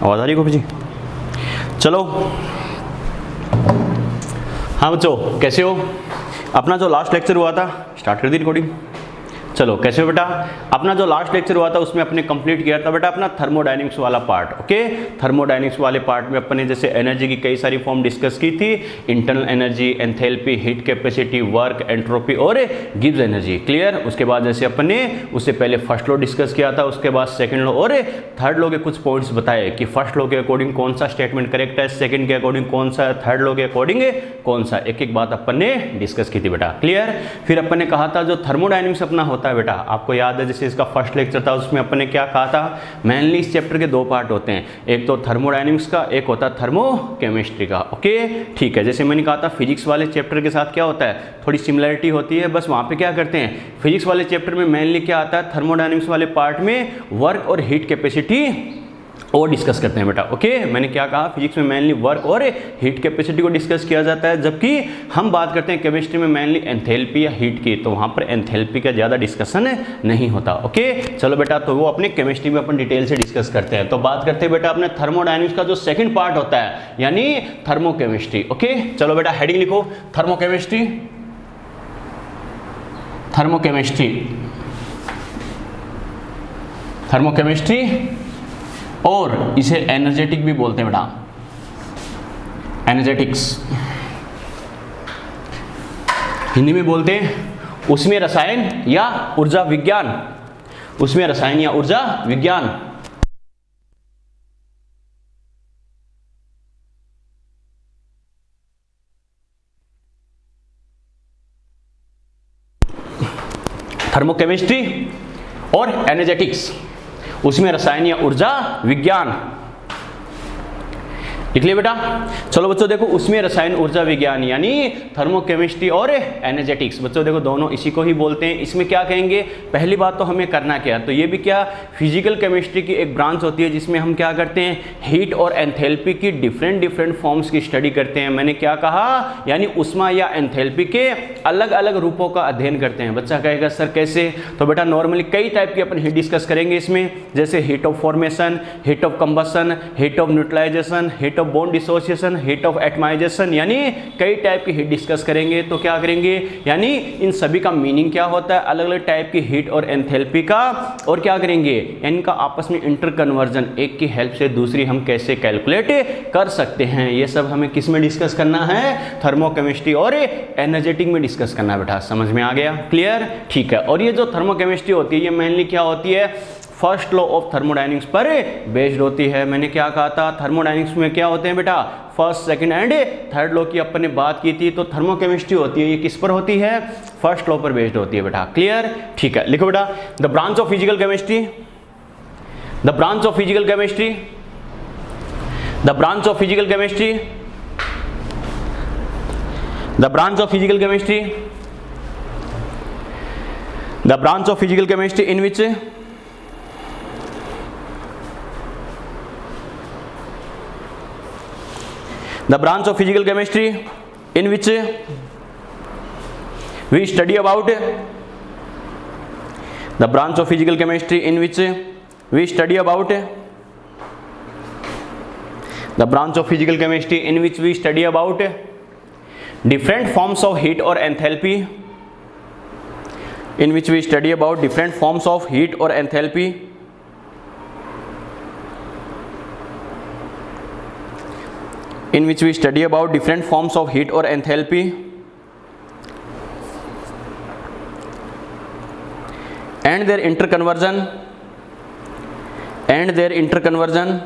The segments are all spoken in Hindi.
आवाज़ आ रही है गोपी जी? चलो, हाँ बच्चों कैसे हो? अपना जो लास्ट लेक्चर हुआ था, स्टार्ट कर दी रिकॉर्डिंग। चलो कैसे हो बेटा? अपना जो लास्ट लेक्चर हुआ था उसमें अपने कंप्लीट किया था बेटा अपना थर्मोडायनेमिक्स वाला पार्ट। ओके, थर्मोडायनेमिक्स वाले पार्ट में अपने जैसे एनर्जी की कई सारी फॉर्म डिस्कस की थी, internal energy, enthalpy, heat capacity, work, entropy और गिब्स एनर्जी। क्लियर? उसके बाद जैसे अपने उससे पहले फर्स्ट लॉ डिस्कस किया था, उसके बाद सेकंड लॉ और थर्ड लॉ के कुछ पॉइंट्स बताए कि फर्स्ट लॉ के अकॉर्डिंग कौन सा स्टेटमेंट करेक्ट है, सेकंड के अकॉर्डिंग कौन सा, थर्ड लॉ के अकॉर्डिंग कौन सा, एक एक बात अपन ने डिस्कस की थी बेटा। क्लियर? फिर अपन ने कहा था जो थर्मोडायनेमिक्स अपना होता है बेटा, आपको याद है जैसे इसका फर्स्ट लेक्चर था उसमें अपन ने क्या कहा था, मेनली इस चैप्टर के दो पार्ट होते हैं, एक तो थर्मोडायनेमिक्स का, एक होता है थर्मोकेमिस्ट्री का। ओके ठीक है, जैसे मैंने कहा था फिजिक्स वाले चैप्टर के साथ क्या होता है, थोड़ी सिमिलरिटी होती है, बस वहाँ पे क्या करते हैं, फिजिक्स वाले चैप्टर में मेनली क्या आता है, थर्मोडायनेमिक्स वाले पार्ट में वर्क और हीट कैपेसिटी और डिस्कस करते हैं बेटा। ओके, मैंने क्या कहा, फिजिक्स में मेनली वर्क और हीट कैपेसिटी को डिस्कस किया जाता है, जबकि हम बात करते हैं केमिस्ट्री में मेनली एंथैल्पी या हीट की, तो वहाँ पर एंथैल्पी का ज़्यादा डिस्कशन नहीं होता। ओके चलो बेटा, तो वो अपने केमिस्ट्री में अपन डिटेल से डिस्कस करते हैं। तो बात करते हैं बेटा अपने थर्मोडायनेमिक्स का जो सेकंड पार्ट होता है, यानी थर्मोकेमिस्ट्री। ओके चलो बेटा, हेडिंग लिखो, थर्मोकेमिस्ट्री, थर्मोकेमिस्ट्री, थर्मोकेमिस्ट्री, और इसे एनर्जेटिक भी बोलते हैं बेटा, एनर्जेटिक्स हिंदी में बोलते हैं उसमें रसायन या ऊर्जा विज्ञान, उसमें रसायन या ऊर्जा विज्ञान। थर्मोकेमिस्ट्री और एनर्जेटिक्स, उसमें रसायन या ऊर्जा विज्ञान। लिख लिया बेटा? चलो बच्चों देखो, उसमें रसायन ऊर्जा विज्ञान यानी थर्मोकेमिस्ट्री और एनर्जेटिक्स, बच्चों देखो दोनों इसी को ही बोलते हैं। इसमें क्या कहेंगे, पहली बात तो हमें करना क्या, तो ये भी क्या फिजिकल केमिस्ट्री की एक ब्रांच होती है जिसमें हम क्या करते हैं, हीट और एंथैल्पी की डिफरेंट फॉर्म्स की स्टडी करते हैं। मैंने क्या कहा, यानी उष्मा या एंथैल्पी के अलग अलग रूपों का अध्ययन करते हैं। बच्चा कहेगा सर कैसे, तो बेटा नॉर्मली कई टाइप की अपन हीट डिस्कस करेंगे इसमें, जैसे heat of formation, heat of combustion, heat of neutralization, heat bond dissociation, heat of atomization, यानी कई टाइप की हीट डिस्कस करेंगे। तो क्या करेंगे, यानी इन सभी का मीनिंग क्या होता है, अलग अलग टाइप की हीट और एंथैल्पी का, और क्या करेंगे, इनका आपस में इंटर कन्वर्जन, एक की हेल्प से दूसरी हम कैसे कैलकुलेट कर सकते हैं, ये सब हमें किस में डिस्कस करना है, थर्मोकेमिस्ट्री और एनर्जेटिक में डिस्कस करना है बेटा। समझ में आ गया? क्लियर? ठीक है। और ये जो थर्मोकेमिस्ट्री होती है ये मेनली क्या होती है, फर्स्ट लॉ ऑफ थर्मोडायनेमिक्स पर बेस्ड होती है। मैंने क्या कहा था, थर्मोडायनेमिक्स में क्या होते हैं बेटा, first, second and third law की अपन ने बात की थी, तो थर्मोकेमिस्ट्री होती है ये किस पर होती है, फर्स्ट लॉ पर बेस्ड होती है बेटा। क्लियर? ठीक है, लिखो बेटा, the branch of physical chemistry, the branch of physical chemistry, the branch of physical chemistry, the branch of physical chemistry, the branch of physical chemistry in which the branch of physical chemistry in which we study about, the branch of physical chemistry in which we study about, the branch of physical chemistry in which we study about different forms of heat or enthalpy, in which we study about different forms of heat or enthalpy, in which we study about different forms of heat or enthalpy, and their interconversion, and their interconversion,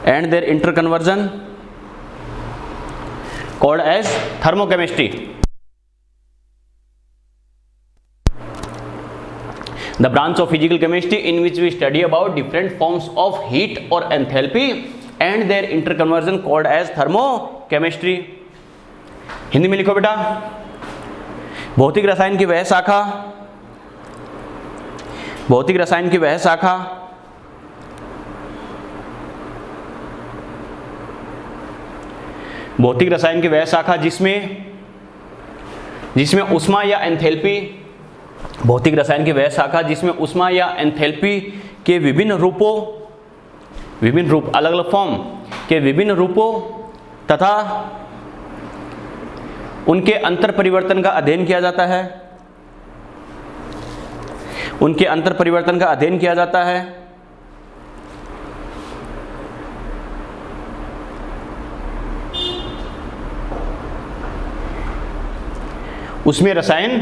and their interconversion called as thermochemistry. The branch of physical chemistry in which we study about different forms of heat or enthalpy and their interconversion called as thermochemistry. Hindi में लिखो बेटा, भौतिक रसायन की वह शाखा, भौतिक रसायन की वह शाखा भौतिक रसायन की वह शाखा जिसमें उष्मा या एंथैल्पी, भौतिक रसायन की वह शाखा जिसमें उष्मा या एंथैल्पी के विभिन्न रूपों विभिन्न रूप, अलग अलग फॉर्म के विभिन्न रूपों तथा उनके अंतर परिवर्तन का अध्ययन किया जाता है, उनके अंतर परिवर्तन का अध्ययन किया जाता है। उसमें रसायन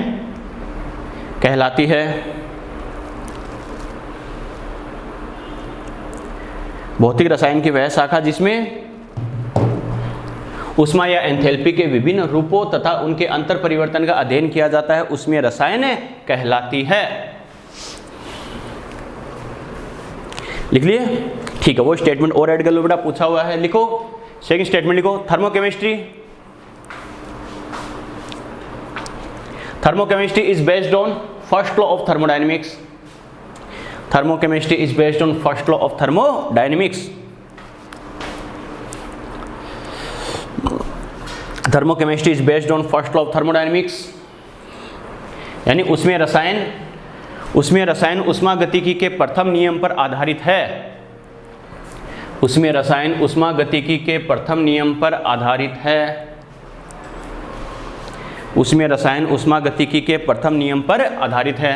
कहलाती है। भौतिक रसायन की वह शाखा जिसमें ऊष्मा या एंथैल्पी के विभिन्न रूपों तथा उनके अंतर परिवर्तन का अध्ययन किया जाता है, उसमें रसायन कहलाती है। लिख लिए? ठीक है, वो स्टेटमेंट और ऐड कर लो बेटा, पूछा हुआ है, लिखो। सेकंड स्टेटमेंट लिखो, thermochemistry. Thermochemistry is based on first law of thermodynamics. Thermochemistry is based on first law of thermodynamics. Thermochemistry is based on first law of thermodynamics. यानी उसमें रसायन ऊष्मागतिकी के प्रथम नियम पर आधारित है। उसमें रसायन ऊष्मागतिकी के प्रथम नियम पर आधारित है। उसमें रसायन ऊष्मागतिकी के प्रथम नियम पर आधारित है।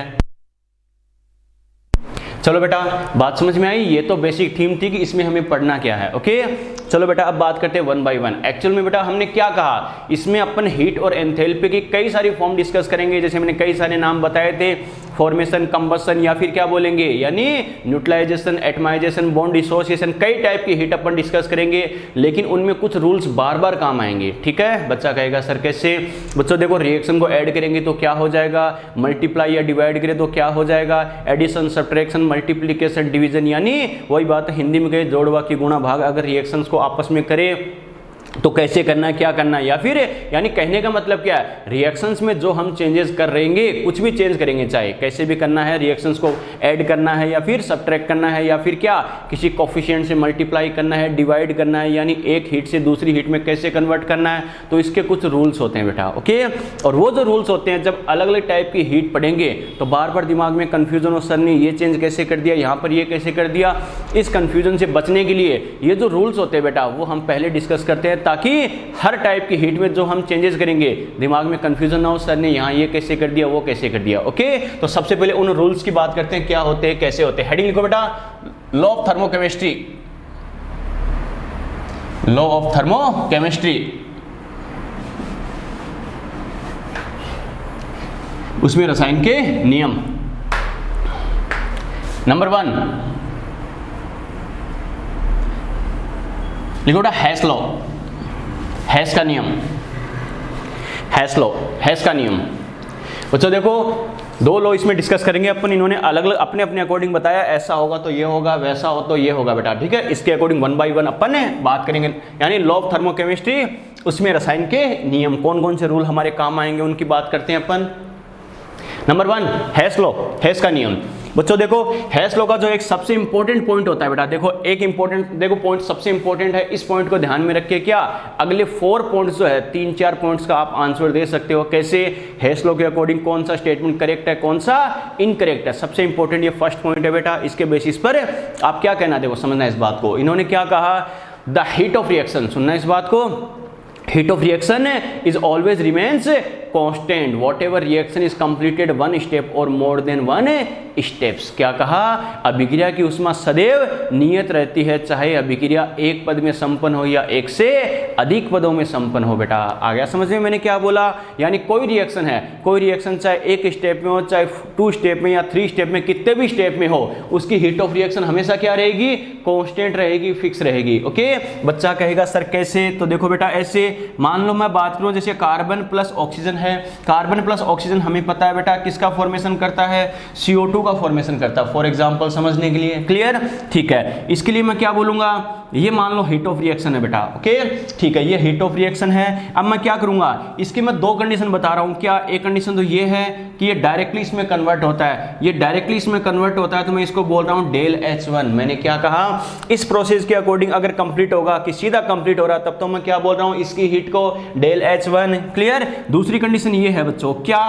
चलो बेटा, बात समझ में आई? ये तो बेसिक थीम थी कि इसमें हमें पढ़ना क्या है। ओके, चलो बेटा अब बात करते हैं वन बाय वन। एक्चुअल में बेटा हमने क्या कहा, इसमें अपन हीट और एंथैल्पी की कई सारी फॉर्म डिस्कस करेंगे। जैसे मैंने कई सारे नाम बताए थे, फॉर्मेशन, कंबशन, या फिर क्या बोलेंगे, यानी न्यूट्रलाइजेशन, एटमाइजेशन, बॉन्ड डिसोसिएशन, कई टाइप की हीट अपन डिस्कस करेंगे। लेकिन उनमें कुछ रूल्स बार बार काम आएंगे। ठीक है, बच्चा कहेगा सर कैसे? बच्चों देखो, रिएक्शन को ऐड करेंगे तो क्या हो जाएगा, मल्टीप्लाई या डिवाइड करें तो क्या हो जाएगा, एडिशन, सब्ट्रैक्शन, मल्टीप्लिकेशन, डिवीजन, यानी वही बात है हिंदी में कहे जोड़, बाकी गुणा, भाग। अगर रिएक्शंस को आपस में करें तो कैसे करना है, क्या करना है, या फिर यानी कहने का मतलब क्या है, रिएक्शंस में जो हम चेंजेस कर रहेंगे, कुछ भी चेंज करेंगे, चाहे कैसे भी करना है, रिएक्शंस को ऐड करना है या फिर सब्ट्रैक्ट करना है, या फिर क्या किसी कोफिशिएंट से मल्टीप्लाई करना है, डिवाइड करना है, यानी एक हीट से दूसरी हीट में कैसे कन्वर्ट करना है, तो इसके कुछ रूल्स होते हैं बेटा। ओके, और वो जो रूल्स होते हैं, जब अलग अलग टाइप की हीट पढ़ेंगे तो बार बार दिमाग में कन्फ्यूजन हो, सर ने ये चेंज कैसे कर दिया, यहाँ पर ये कैसे कर दिया। इस कन्फ्यूजन से बचने के लिए ये जो रूल्स होते हैं बेटा, वो हम पहले डिस्कस करते हैं, ताकि हर टाइप की हीट में जो हम चेंजेस करेंगे दिमाग में कंफ्यूजन ना हो, सर ने यहाँ ये कैसे कर दिया, वो कैसे कर दिया। ओके, तो सबसे पहले उन रूल्स की बात करते हैं, क्या होते हैं, कैसे होते हैं। हेडिंग लिखो बेटा, law of thermochemistry. Law of thermochemistry, उसमें रसायन के नियम। नंबर 1 लिखो बेटा, हैश लॉ। हैश का नियम, हैश लॉ, हैश का नियम। बच्चों देखो, दो लॉ इसमें डिस्कस करेंगे अपन। इन्होंने अलग अलग अपने अपने अकॉर्डिंग बताया, ऐसा होगा तो ये होगा, वैसा हो तो ये होगा बेटा। ठीक है, इसके अकॉर्डिंग वन बाय वन अपन बात करेंगे। यानी लॉ ऑफ थर्मोकेमिस्ट्री, उसमें रसायन के नियम, कौन कौन से रूल हमारे काम आएंगे उनकी बात करते हैं अपन। नंबर 1 हैश लॉ, हैश का नियम। बच्चों देखो, हैश लॉ का जो एक सबसे इंपॉर्टेंट पॉइंट होता है बेटा, देखो एक इंपॉर्टेंट, देखो पॉइंट सबसे इंपॉर्टेंट है, इस पॉइंट को ध्यान में रख के क्या अगले 4 पॉइंट्स जो है, 3-4 पॉइंट्स का आप आंसर दे सकते हो। कैसे, हैश लॉ के अकॉर्डिंग कौन सा स्टेटमेंट करेक्ट है, कौन सा इनकरेक्ट है। सबसे इंपॉर्टेंट ये फर्स्ट पॉइंट है बेटा, इसके बेसिस पर आप क्या कहना, देखो समझना इस बात को। इन्होंने क्या कहा, द हीट ऑफ रिएक्शन, सुनना इस बात को, heat of reaction is always remains constant whatever reaction is completed one step or more than one steps। क्या कहा, अभिक्रिया की ऊष्मा सदैव नियत रहती है, चाहे अभिक्रिया एक पद में संपन्न हो या एक से अधिक पदों में संपन्न हो। बेटा आ गया समझ में मैंने क्या बोला? यानी कोई रिएक्शन है, कोई रिएक्शन चाहे एक स्टेप में हो, चाहे 2 स्टेप में या 3 स्टेप में, कितने भी स्टेप में हो, उसकी हीट ऑफ रिएक्शन हमेशा क्या रहेगी, कांस्टेंट रहेगी, फिक्स रहेगी। ओके, बच्चा कहेगा सर कैसे? तो देखो बेटा ऐसे, मान लो मैं बात करूं जैसे कार्बन प्लस ऑक्सीजन है, कार्बन प्लस ऑक्सीजन हमें पता है बेटा किसका फॉर्मेशन करता है, CO2 का फॉर्मेशन करता है। फॉर एग्जांपल समझने के लिए, क्लियर? ठीक है, इसके लिए मैं क्या बोलूंगा, ये मान लो हीट ऑफ रिएक्शन है बेटा। ओके ठीक है, ये हीट ऑफ रिएक्शन है। अब मैं क्या करूंगा, इसकी मैं 2 कंडीशन बता रहा हूं। क्या, एक कंडीशन तो ये है कि ये डायरेक्टली इसमें कन्वर्ट होता है, ये डायरेक्टली इसमें कन्वर्ट होता है, तो मैं इसको बोल रहा हूं डेल H1। मैंने क्या कहा, इस प्रोसेस के अकॉर्डिंग अगर कंप्लीट होगा कि सीधा कंप्लीट हो रहा, तब तो मैं क्या बोल रहा हूं, इसकी हीट को डेल H1। क्लियर? दूसरी कंडीशन ये है बच्चों, क्या,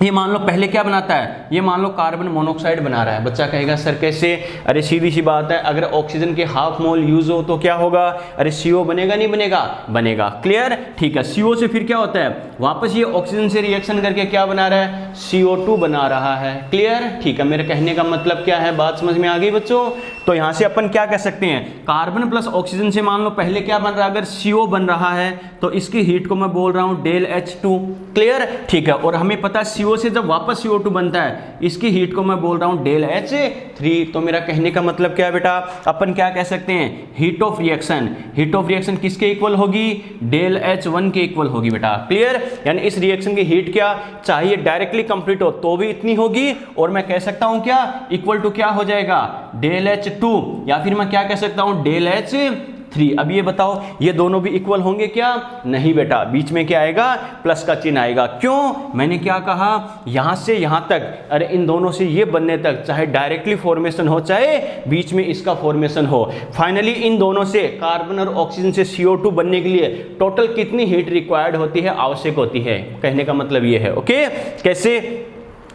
ये मान लो पहले क्या बनाता है, ये मान लो कार्बन मोनोऑक्साइड बना रहा है। बच्चा कहेगा सर कैसे, अरे सीधी सी बात है, अगर ऑक्सीजन के हाफ मोल यूज हो तो क्या होगा, अरे CO बनेगा नहीं बनेगा, बनेगा। क्लियर, ठीक है। CO से फिर क्या होता है, वापस ये ऑक्सीजन से रिएक्शन करके क्या बना रहा है, CO2 बना रहा है। क्लियर, ठीक है। मेरे कहने का मतलब क्या है, बात समझ में आ गई बच्चों। तो यहाँ से अपन क्या कह सकते हैं, कार्बन प्लस ऑक्सीजन से मान लो पहले क्या बन रहा है, अगर CO बन रहा है तो इसकी हीट को मैं बोल रहा हूँ डेल H2। क्लियर, ठीक है। और हमें पता है CO से जब वापस CO2 बनता है, इसकी हीट को मैं बोल रहा हूँ डेल H3। तो मेरा कहने का मतलब क्या है बेटा, अपन क्या कह सकते हैं, heat of reaction, heat of reaction किसके इक्वल होगी, डेल H1 के इक्वल होगी बेटा। क्लियर, यानी इस रिएक्शन की हीट क्या चाहिए, डायरेक्टली कंप्लीट हो तो भी इतनी होगी, और मैं कह सकता हूं क्या, इक्वल टू क्या हो जाएगा, डेल H2, या फिर मैं क्या कह सकता हूं, डेल H3। अब ये बताओ, ये दोनों भी इक्वल होंगे क्या, नहीं बेटा, बीच में क्या आएगा, प्लस का चिन्ह आएगा। क्यों, मैंने क्या कहा, यहां से यहां तक, अरे इन दोनों से ये बनने तक, चाहे डायरेक्टली फॉर्मेशन हो चाहे बीच में इसका फॉर्मेशन हो, फाइनली इन दोनों से कार्बन और ऑक्सीजन से CO2 बनने के लिए टोटल कितनी हीट रिक्वायर्ड होती है, आवश्यक होती है। कहने का मतलब ये है। ओके, कैसे,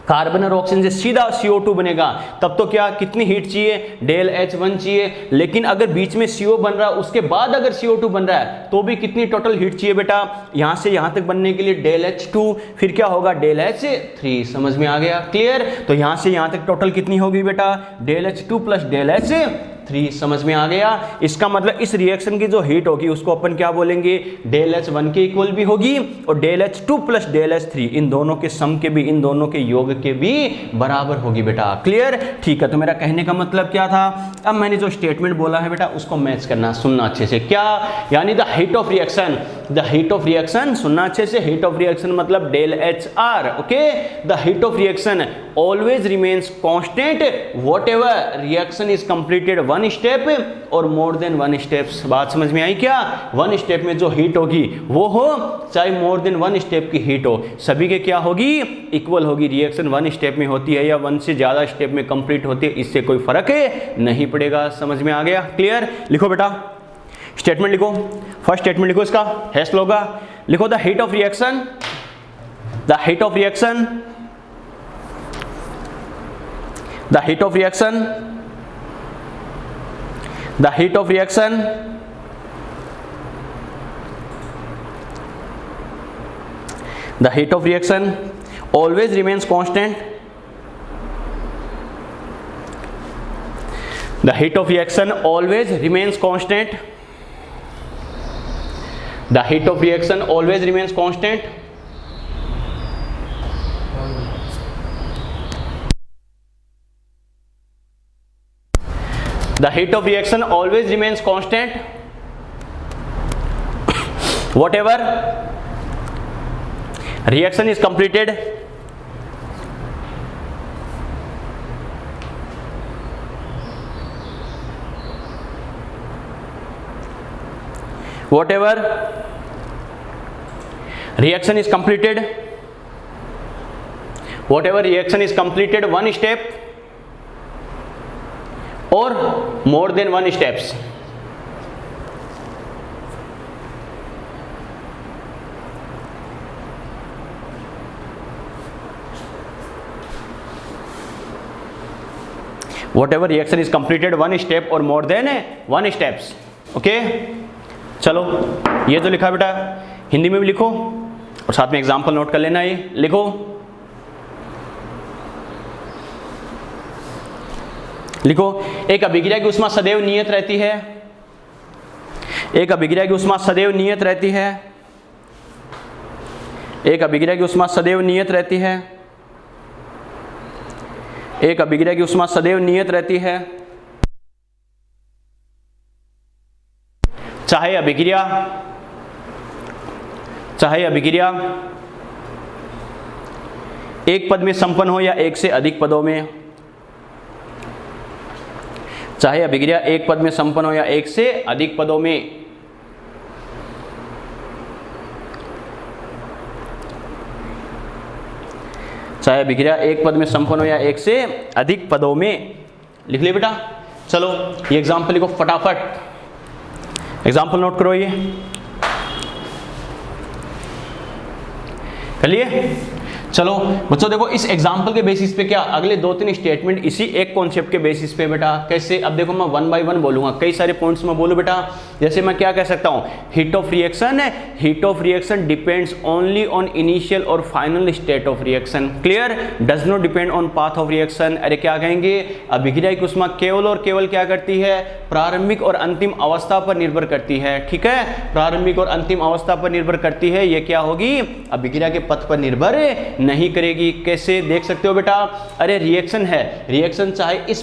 कार्बन और ऑक्सीजन से सीधा CO2 बनेगा, तब तो क्या कितनी हीट चाहिए, डेल H1 चाहिए। लेकिन अगर बीच में CO बन रहा है, उसके बाद अगर CO2 बन रहा है, तो भी कितनी टोटल हीट चाहिए बेटा, यहां से यहां तक बनने के लिए डेल H2, फिर क्या होगा, डेल H3। समझ में आ गया, क्लियर। तो यहां से यहां तक टोटल कितनी होगी बेटा, del H2 plus del H3। समझ में आ गया। इसका मतलब इस रिएक्शन की जो हीट होगी उसको अपन क्या बोलेंगे, डेल H1 के इक्वल भी होगी, और del H2 plus del H3 इन दोनों के सम के भी, इन दोनों के योग के भी बराबर होगी बेटा। क्लियर, ठीक है। तो मेरा कहने का मतलब क्या था, अब मैंने जो स्टेटमेंट बोला है बेटा उसको मैच करना, सुनना अच्छे से। क्या, यानी the heat of reaction, the heat of reaction, सुनना अच्छे से, हीट ऑफ रिएक्शन मतलब del HR। Okay, the heat of reaction always remains constant whatever reaction is completed one step और मोर देन वन स्टेप्स। बात समझ में आई क्या, वन स्टेप में जो हीट होगी वो हो, चाहे मोर देन वन स्टेप की हीट हो, सभी के क्या होगी, इक्वल होगी। रिएक्शन वन स्टेप में होती है या वन से ज्यादा स्टेप में कंप्लीट होती है, इससे कोई फर्क नहीं पड़ेगा। समझ में आ गया, क्लियर। लिखो बेटा, स्टेटमेंट लिखो, फर्स्ट स्टेटमेंट लिखो, इसका हैश लोगा लिखो, the heat of reaction, the heat of reaction, the heat of reaction, the heat of reaction the heat of reaction always remains constant, the heat of reaction always remains constant, the heat of reaction always remains constant, the heat of reaction always remains constant whatever reaction is completed whatever reaction is completed, whatever reaction is completed one step or more than one steps, whatever reaction is completed one step or more than one steps। Okay, चलो ये जो लिखा बेटा हिंदी में भी लिखो और साथ में एग्जांपल नोट कर लेना। ये लिखो, लिखो, एक अभिक्रिया की ऊष्मा सदैव नियत रहती है, एक अभिक्रिया की ऊष्मा सदैव नियत रहती है, एक अभिक्रिया की ऊष्मा सदैव नियत रहती है, एक अभिक्रिया की ऊष्मा सदैव नियत रहती है, चाहे अभिक्रिया एक पद में संपन्न हो या एक से अधिक पदों में, चाहे अभिक्रिया एक पद में संपन्न हो या एक से अधिक पदों में, चाहे अभिक्रिया एक पद में संपन्न हो या एक से अधिक पदों में। लिख लिया बेटा, चलो ये एग्जाम्पल लिखो फटाफट, एग्जाम्पल नोट करो, ये कर लिए। चलो बच्चों देखो इस एग्जांपल के बेसिस पे क्या अगले 2-3 स्टेटमेंट इसी एक कॉन्सेप्ट के बेसिस पे बेटा कैसे, अब देखो मैं 1 बाय 1 बोलूंगा, कई सारे पॉइंट्स में बोलूं बेटा। जैसे मैं क्या कह सकता हूं, heat of reaction depends only on initial और final state of reaction, clear, does not depend on path of reaction. अरे क्या कहेंगे, अभिक्रिया की ऊष्मा केवल और केवल क्या करती है, प्रारंभिक और अंतिम अवस्था पर निर्भर करती है, ठीक है, प्रारंभिक और अंतिम अवस्था पर निर्भर करती है, ये क्या होगी, अभिक्रिया के पथ पर निर्भर नहीं करेगी। कैसे देख सकते हो बेटा, अरे रिएक्शन है, रिएक्शन चाहे इस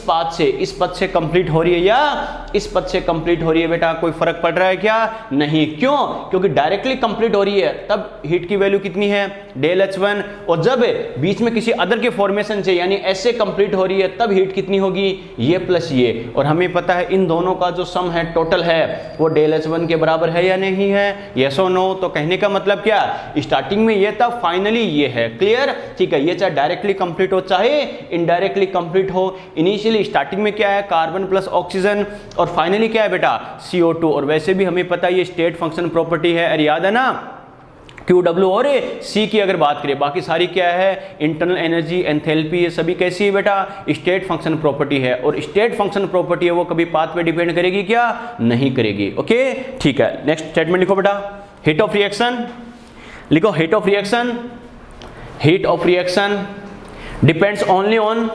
पथ से कंप्लीट हो रही है या इस पथ से कंप्लीट हो रही है बेटा, कोई फर्क पड़ रहा है क्या, नहीं, क्यों, क्योंकि डायरेक्टली कंप्लीट हो रही है तब हीट की वैल्यू कितनी है, डेल H1, और जब बीच में किसी अदर के फॉर्मेशन से यानी ऐसे कंप्लीट हो रही है तब हीट कितनी होगी, ये प्लस ये, और हमें पता है इन दोनों का जो सम है टोटल है वो डेल H1 के बराबर है या नहीं है, यस और नो। तो कहने का मतलब क्या, स्टार्टिंग में ये था, फाइनली ये है, क्लियर, ठीक है, ये चाहे डायरेक्टली कंप्लीट हो चाहे इनडायरेक्टली कंप्लीट हो, इनिशियली स्टार्टिंग में क्या है कार्बन प्लस ऑक्सीजन और फाइनली क्या है बेटा CO2, और वैसे भी हमें पता है ये स्टेट फंक्शन प्रॉपर्टी है, अरे याद है ना, QW और C की अगर बात करें, बाकी सारी क्या है, इंटरनल एनर्जी, एंथैल्पी, ये सभी कैसी है बेटा, स्टेट फंक्शन प्रॉपर्टी है, और स्टेट फंक्शन प्रॉपर्टी है वो कभी पाथ पे डिपेंड करेगी क्या, नहीं करेगी, ओके, ठीक है। नेक्स्ट स्टेटमेंट लिखो बेटा, हीट ऑफ रिएक्शन, लिखो heat of reaction depends only on,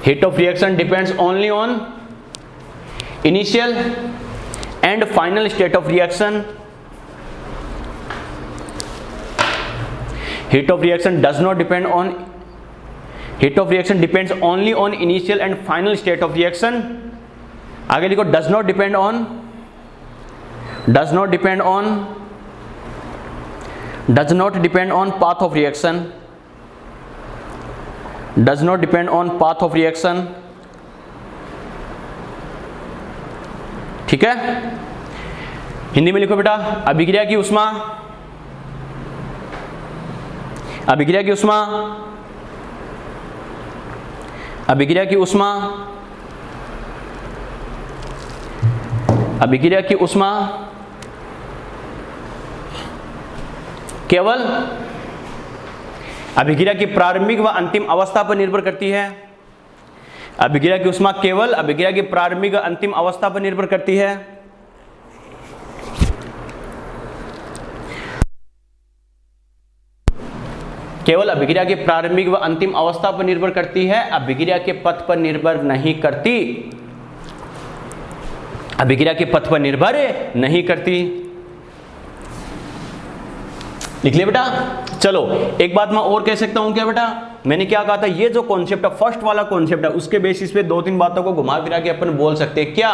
heat of reaction depends only on initial and final state of reaction, heat of reaction does not depend on, heat of reaction depends only on initial and final state of reaction। आगे लिखो does not depend on path of reaction, does not depend on path of reaction, ठीक है। हिंदी में लिखो बेटा, अभिक्रिया की ऊष्मा, अभिक्रिया की ऊष्मा केवल अभिक्रिया की प्रारंभिक व अंतिम अवस्था पर निर्भर करती है, अभिक्रिया की ऊष्मा केवल अभिक्रिया की प्रारंभिक व अंतिम अवस्था पर निर्भर करती है, केवल अभिक्रिया के प्रारंभिक व अंतिम अवस्था पर निर्भर करती है, अभिक्रिया के पथ पर निर्भर नहीं करती, अभिक्रिया के पथ पर निर्भर नहीं करती, लिख लिया बेटा। चलो एक बात मैं और कह सकता हूं क्या बेटा, मैंने क्या कहा था, ये जो कॉन्सेप्ट है फर्स्ट वाला कॉन्सेप्ट है उसके बेसिस पे 2-3 बातों को घुमा फिरा के अपन बोल सकते हैं क्या।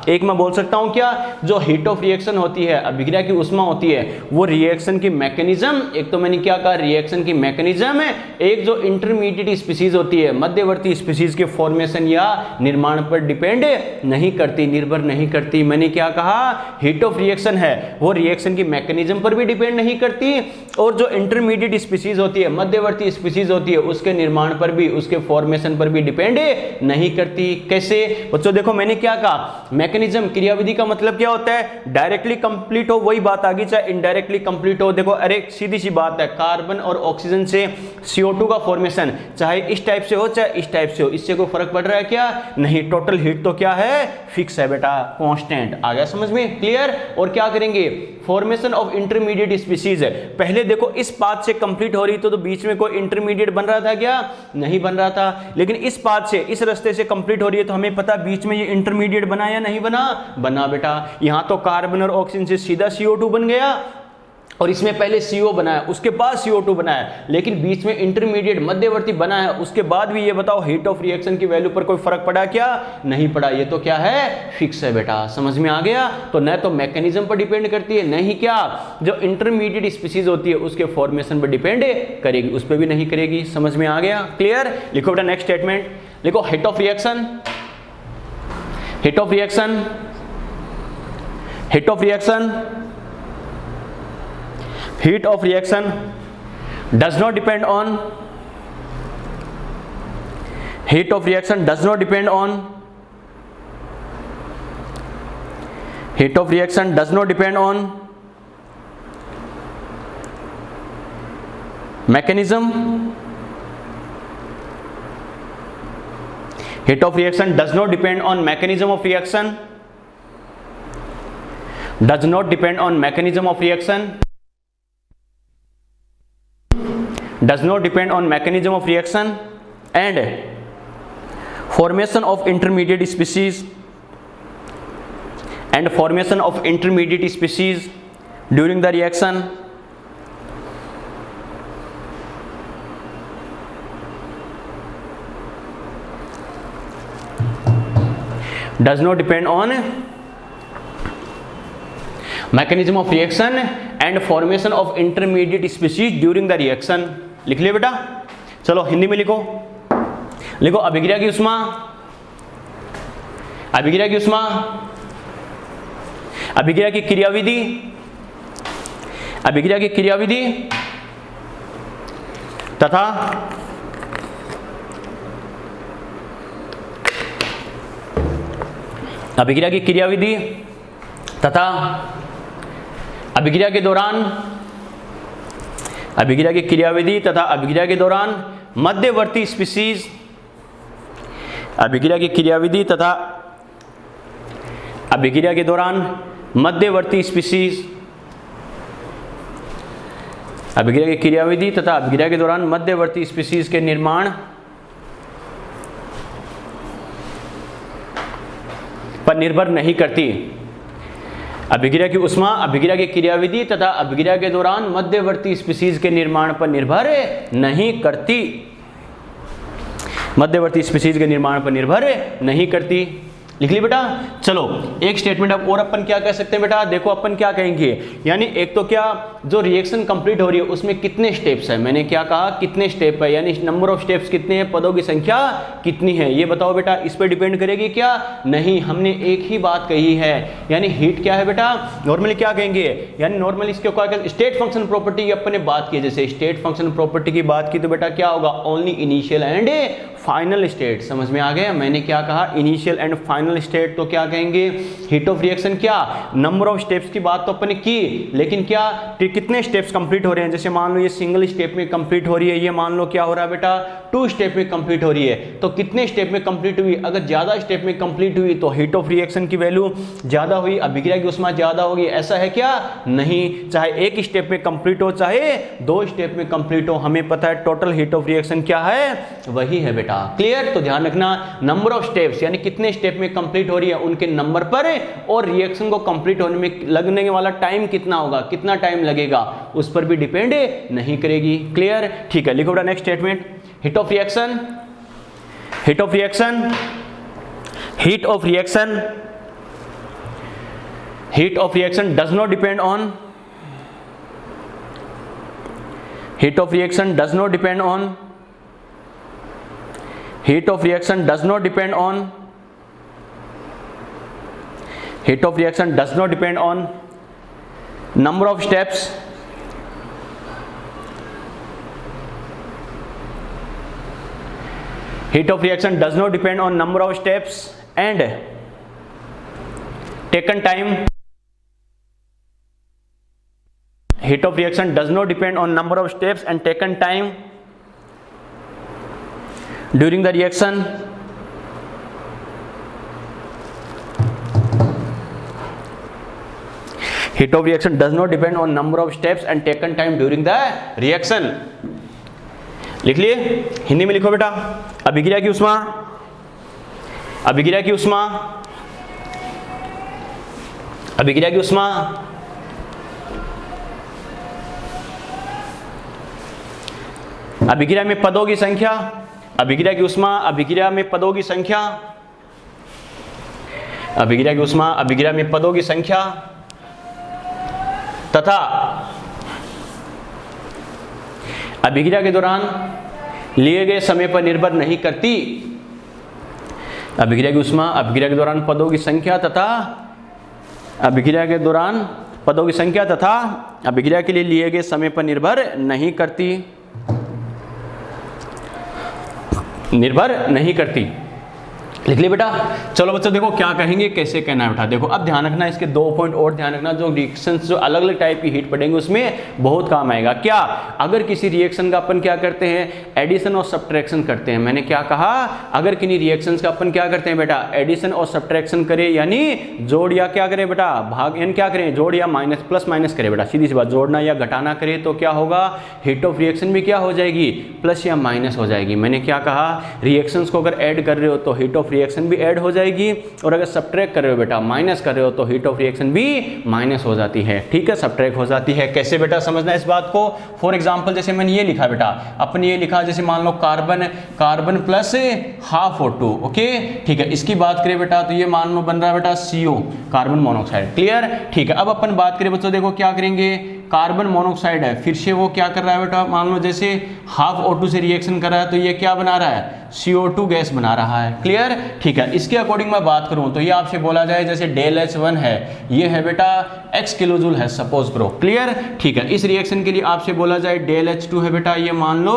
एक मैं बोल सकता हूं क्या, जो हीट ऑफ रिएक्शन होती है, अभिक्रिया की ऊष्मा होती है, वो रिएक्शन की मैकेनिज्म, एक तो मैंने क्या कहा रिएक्शन की मैकेनिज्म है, एक जो इंटरमीडिएट स्पीसीज होती है, मध्यवर्ती स्पीसीज के फॉर्मेशन या निर्माण पर डिपेंड नहीं करती, निर्भर नहीं करती। मैंने क्या कहा, हीट ऑफ रिएक्शन है वो रिएक्शन की मैकेनिज्म पर भी डिपेंड नहीं करती, और जो इंटरमीडिएट स्पीसीज होती है, मध्यवर्ती स्पीसीज होती है, उसके निर्माण पर भी, उसके फॉर्मेशन पर भी डिपेंड नहीं करती। कैसे बच्चों देखो मैंने क्या कहा, मैकेनिज्म, क्रियाविधि का मतलब क्या होता है, डायरेक्टली कंप्लीट हो वही बात आ गई, चाहे इनडायरेक्टली कंप्लीट हो। देखो अरे सीधी सी बात है, कार्बन और ऑक्सीजन से CO2 का फॉर्मेशन चाहे इस टाइप से हो चाहे इस टाइप से हो, इससे कोई फर्क पड़ रहा है क्या, नहीं, टोटल हीट तो क्या है, फिक्स है बेटा, कांस्टेंट। आ गया समझ में, क्लियर। और क्या करेंगे, फॉर्मेशन ऑफ इंटरमीडिएट स्पीसीज है, पहले देखो इस पाथ से कंप्लीट हो रही तो बीच में कोई इंटरमीडिएट बन रहा था क्या, नहीं बन रहा था, लेकिन इस पाथ से, इस रास्ते से कंप्लीट हो रही है तो हमें पता बीच में ये इंटरमीडिएट बना या नहीं बना, बना बेटा। यहां तो कार्बन और ऑक्सीजन से सीधा CO2 बन गया, और इसमें पहले CO बनाया उसके बाद CO2 बनाया, लेकिन बीच में इंटरमीडिएट मध्यवर्ती बना है, उसके बाद भी ये बताओ हीट ऑफ रिएक्शन की वैल्यू पर कोई फर्क पड़ा क्या, नहीं पड़ा, ये तो क्या है, फिक्स है बेटा। समझ में आ गया, तो न तो मैकेनिज्म पर डिपेंड करती है, नहीं क्या जो इंटरमीडिएट स्पीसीज होती है उसके फॉर्मेशन पर डिपेंड करेगी, उस पर भी नहीं करेगी। समझ में आ गया, क्लियर। लिखो बेटा नेक्स्ट स्टेटमेंट, लिखो heat of reaction, heat of reaction, heat of reaction, heat of reaction does not depend on, heat of reaction does not depend on, heat of reaction does not depend on mechanism heat of reaction does not depend on mechanism of reaction, does not depend on mechanism of reaction, does not depend on mechanism of reaction, and formation of intermediate species and formation of intermediate species during the reaction does not depend on mechanism of reaction and formation of intermediate species during the reaction। लिख लिया बेटा, चलो हिंदी में लिखो। लिखो अभिक्रिया की ऊष्मा, अभिक्रिया की ऊष्मा, अभिक्रिया की क्रियाविधि, अभिक्रिया की क्रियाविधि तथा अभिक्रिया की क्रियाविधि तथा अभिक्रिया के दौरान, अभिक्रिया की क्रियाविधि तथा अभिक्रिया के दौरान मध्यवर्ती स्पीशीज, अभिक्रिया की क्रियाविधि तथा अभिक्रिया के दौरान मध्यवर्ती स्पीशीज, अभिक्रिया की क्रियाविधि तथा अभिक्रिया के दौरान मध्यवर्ती स्पीशीज के निर्माण पर निर्भर नहीं करती। अभिक्रिया की ऊष्मा अभिक्रिया की क्रियाविधि तथा अभिक्रिया के दौरान मध्यवर्ती स्पीशीज के निर्माण पर निर्भर नहीं करती, मध्यवर्ती स्पीशीज के निर्माण पर निर्भर नहीं करती। लिख ली बेटा। चलो एक स्टेटमेंट अब और अपन क्या कह सकते हैं बेटा, देखो अपन क्या कहेंगे, यानी एक तो क्या जो रिएक्शन कंप्लीट हो रही है उसमें कितने स्टेप्स है, मैंने क्या कहा कितने स्टेप है, यानी नंबर ऑफ स्टेप्स कितने हैं, पदों की संख्या कितनी है, ये बताओ बेटा। इस पर डिपेंड करेगी क्या, नहीं, हमने एक ही बात कही है, यानी हीट क्या है बेटा, नॉर्मली क्या कहेंगे, यानी नॉर्मली इसके क्या स्टेट फंक्शन प्रॉपर्टी की अपन ने बात की, जैसे स्टेट फंक्शन प्रॉपर्टी की बात की तो बेटा क्या होगा, only initial and final state. समझ में आ गया, मैंने क्या कहा, इनिशियल एंड फाइनल स्टेट तो क्या कहेंगे, हीट ऑफ रिएक्शन क्या, नंबर ऑफ स्टेप्स की बात तो अपन ने की, लेकिन क्या कितने स्टेप्स कंप्लीट हो रहे हैं, जैसे मान लो ये सिंगल स्टेप में कंप्लीट हो रही है, ये मान लो क्या हो रहा है बेटा 2 स्टेप में कंप्लीट हो रही है, तो कितने स्टेप में कंप्लीट हुई, अगर ज्यादा स्टेप में कंप्लीट हुई तो हीट ऑफ रिएक्शन की वैल्यू ज्यादा हुई, अभिक्रिया की ऊष्मा ज्यादा होगी, ऐसा है क्या, नहीं, चाहे एक स्टेप में कंप्लीट हो चाहे 2 स्टेप में कंप्लीट हो, हमें पता है टोटल हीट ऑफ रिएक्शन क्या है, वही है बेटा। क्लियर, तो ध्यान रखना नंबर ऑफ स्टेप्स यानी कितने स्टेप में कंप्लीट हो रही है उनके नंबर पर, और रिएक्शन को कंप्लीट होने में लगने वाला टाइम कितना होगा, कितना टाइम लगेगा, उस पर भी डिपेंड नहीं करेगी। क्लियर, ठीक है, लिखो बेटा next statement, heat of reaction, heat of reaction, heat of reaction, heat of reaction does not depend on, heat of reaction does not depend on, heat of reaction does not depend on, heat of reaction does not depend on number of steps, heat of reaction does not depend on number of steps and taken time, heat of reaction does not depend on number of steps and taken time during the reaction, heat of reaction does not depend on number of steps and taken time during the reaction। लिख लिए, हिंदी में लिखो बेटा, अभिक्रिया की ऊष्मा, अभिक्रिया की ऊष्मा, अभिक्रिया की ऊष्मा, अभिक्रिया में पदों की संख्या, अभिक्रिया की ऊष्मा अभिक्रिया में पदों की संख्या, अभिक्रिया की ऊष्मा अभिक्रिया में पदों की संख्या तथा अभिक्रिया के दौरान लिए गए समय पर निर्भर नहीं करती। अभिक्रिया की ऊष्मा अभिक्रिया के दौरान पदों की संख्या तथा अभिक्रिया के दौरान पदों की संख्या तथा अभिक्रिया के लिए लिए गए समय पर निर्भर नहीं करती, निर्भर नहीं करती। लिख लिया बेटा। चलो बच्चों देखो क्या कहेंगे, कैसे कहना है बेटा। देखो अब ध्यान रखना, इसके 2 पॉइंट और ध्यान रखना, जो रिएक्शंस जो अलग अलग टाइप की हीट पड़ेंगे उसमें बहुत काम आएगा। क्या, अगर किसी रिएक्शन का अपन क्या करते हैं, एडिशन और सब्ट्रैक्शन करते हैं। मैंने क्या कहा, अगर किन्हीं रिएक्शंस का अपन क्या करते हैं बेटा, एडिशन और सब्ट्रैक्शन करें, यानी जोड़ या क्या करें बेटा, भाग, यानी क्या करें, जोड़ या माइनस प्लस माइनस करें बेटा, सीधी सी बात, जोड़ना या घटाना करें तो क्या होगा, हीट ऑफ रिएक्शन भी क्या हो जाएगी, प्लस या माइनस हो जाएगी। मैंने क्या कहा, रिएक्शंस को अगर ऐड कर रहे हो तो हीट ऑफ रिएक्शन भी ऐड हो जाएगी, और अगर सब्ट्रैक्ट कर रहे हो बेटा, माइनस कर रहे हो, तो हीट ऑफ रिएक्शन भी माइनस हो जाती है। ठीक है, सब्ट्रैक्ट हो जाती है। कैसे बेटा समझना इस बात को। फॉर एग्जांपल जैसे मैंने ये लिखा बेटा, अपन ये लिखा जैसे मान low carbon plus half O2, okay ठीक है। इसकी बात करें बेटा तो ये मान लो बन रहा है बेटा CO, कार्बन मोनोऑक्साइड। क्लियर, ठीक है। अब अपन बात करें बच्चों, देखो क्या करेंगे, कार्बन मोनोऑक्साइड है, फिर से वो क्या कर रहा है बेटा, मान लो जैसे हाफ O2 से रिएक्शन कर रहा है तो ये क्या बना रहा है, CO2 गैस बना रहा है। क्लियर, ठीक है। इसके अकॉर्डिंग मैं बात करूं तो ये आपसे बोला जाए जैसे डेल H1 है, ये है बेटा x किलो जूल है, सपोज करो। क्लियर, ठीक है। इस रिएक्शन के लिए आपसे बोला जाए डेल H2 है बेटा, ये मान लो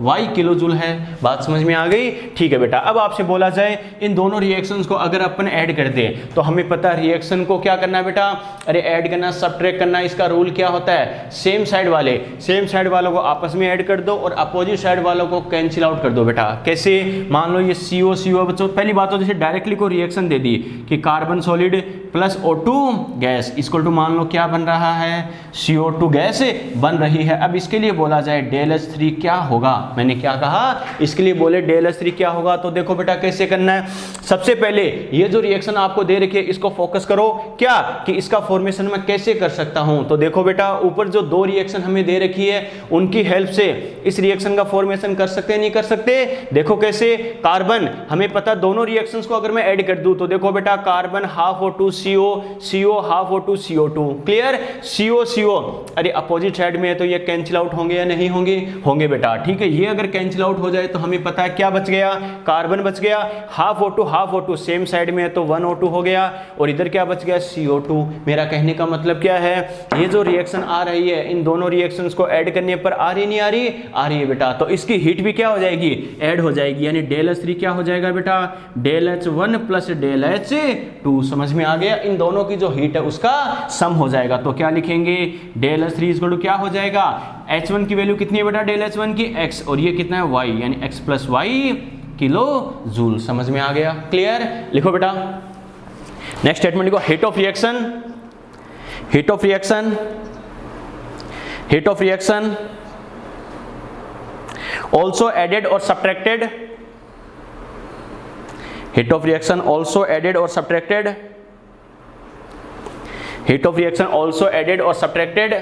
y किलो जूल है। बात समझ में आ गई, ठीक है बेटा। अब आपसे बोला जाए इन दोनों रिएक्शंस को अगर अपन ऐड कर दे तो हमें पता है रिएक्शन को क्या करना है बेटा, अरे ऐड करना, सब्ट्रैक्ट करना। इसका रूल क्या होता है, सेम साइड वालों को आपस में ऐड कर दो और अपोजिट साइड वालों को कैंसिल आउट कर दो बेटा। कैसे, मान लो ये CO बच्चों, पहली बात तो जैसे डायरेक्टली को रिएक्शन दे दी कि carbon solid plus O2 gas equal to मान लो क्या बन रहा है, CO2 गैस बन रही है। अब इसके लिए बोला जाए डेल H3 क्या होगा, मैंने क्या कहा, इसके लिए बोले डेल H3 क्या होगा। तो देखो बेटा कैसे करना है, सबसे पहले ये जो रिएक्शन आपको दे रखी है इसको फोकस करो, क्या कि इसका फॉर्मेशन मैं कैसे कर सकता हूं। तो देखो बेटा ऊपर जो 2 रिएक्शन हमें दे रखी है उनकी हेल्प से इस रिएक्शन का फॉर्मेशन कर सकते हैं, नहीं कर सकते। देखो कैसे, कार्बन हमें पता, दोनों रिएक्शंस को अगर मैं ऐड कर दूं तो देखो बेटा carbon half O2 CO half O2 CO2। Clear, CO अरे अपोजिट साइड में है तो ये कैंसिल आउट होंगे या नहीं होंगे, होंगे बेटा। ठीक है, ये अगर कैंसिल आउट हो जाए तो हमें पता है क्या बच गया, कार्बन बच गया, हाफ O2 सेम साइड में है तो 1 O2 हो गया, और इधर क्या बच गया, CO2। मेरा कहने का मतलब क्या है, ये जो रिएक्शन आ रही है इन दोनों रिएक्शंस को ऐड करने पर आ रही नहीं आ रही, आ रही है बेटा। तो इसकी हीट भी क्या हो जाएगी, ऐड हो जाएगी, यानी डेल H3 क्या हो जाएगा बेटा, del H1 plus del H2। समझ में आ गया, इन दोनों की जो हीट है उसका सम हो जाएगा। तो क्या लिखेंगे, डेल H3 इक्वल टू क्या हो जाएगा, H1 की वैल्यू कितनी है बेटा, डेल H1 की x, और ये कितना है y, यानी x plus y kilo joule. समझ में आ गया, क्लियर। लिखो बेटा नेक्स्ट स्टेटमेंट लिखो, heat of reaction also added or subtracted, heat of reaction also added or subtracted, heat of reaction also added or subtracted,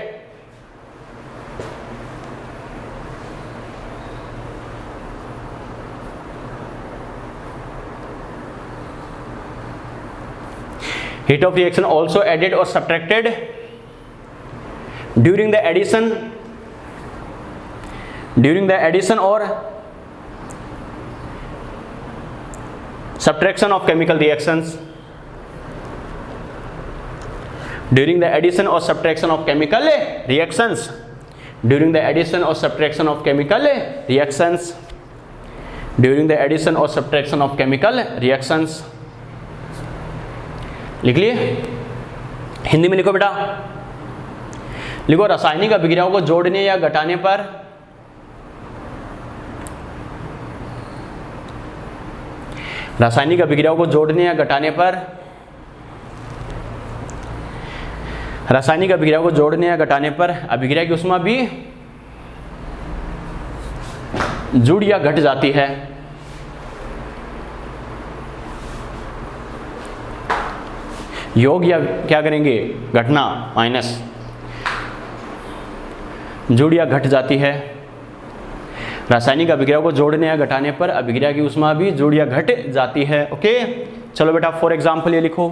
heat of reaction also added or subtracted during the addition or subtraction of chemical reactions, during the addition or subtraction of chemical reactions, during the addition or subtraction of chemical reactions, during the addition or subtraction of chemical reactions। लिख लिए, हिंदी में लिखो बेटा, लिखो रासायनिक अभिक्रियाओं को जोड़ने या घटाने पर रासायनिक अभिक्रियाओं को जोड़ने या घटाने पर रासायनिक अभिक्रियाओं को जोड़ने या घटाने पर अभिक्रिया की ऊष्मा भी जुड़ या घट जाती है। योग या क्या करेंगे, घटना, माइनस, जुड़ या घट जाती है। रासायनिक अभिक्रिया को जोड़ने या घटाने पर अभिक्रिया की ऊष्मा भी जुड़ या घट जाती है। ओके, चलो बेटा फॉर एग्जांपल ये लिखो,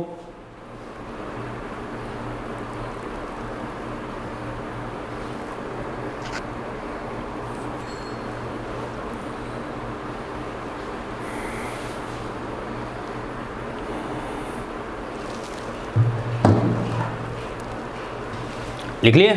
लिख लिए।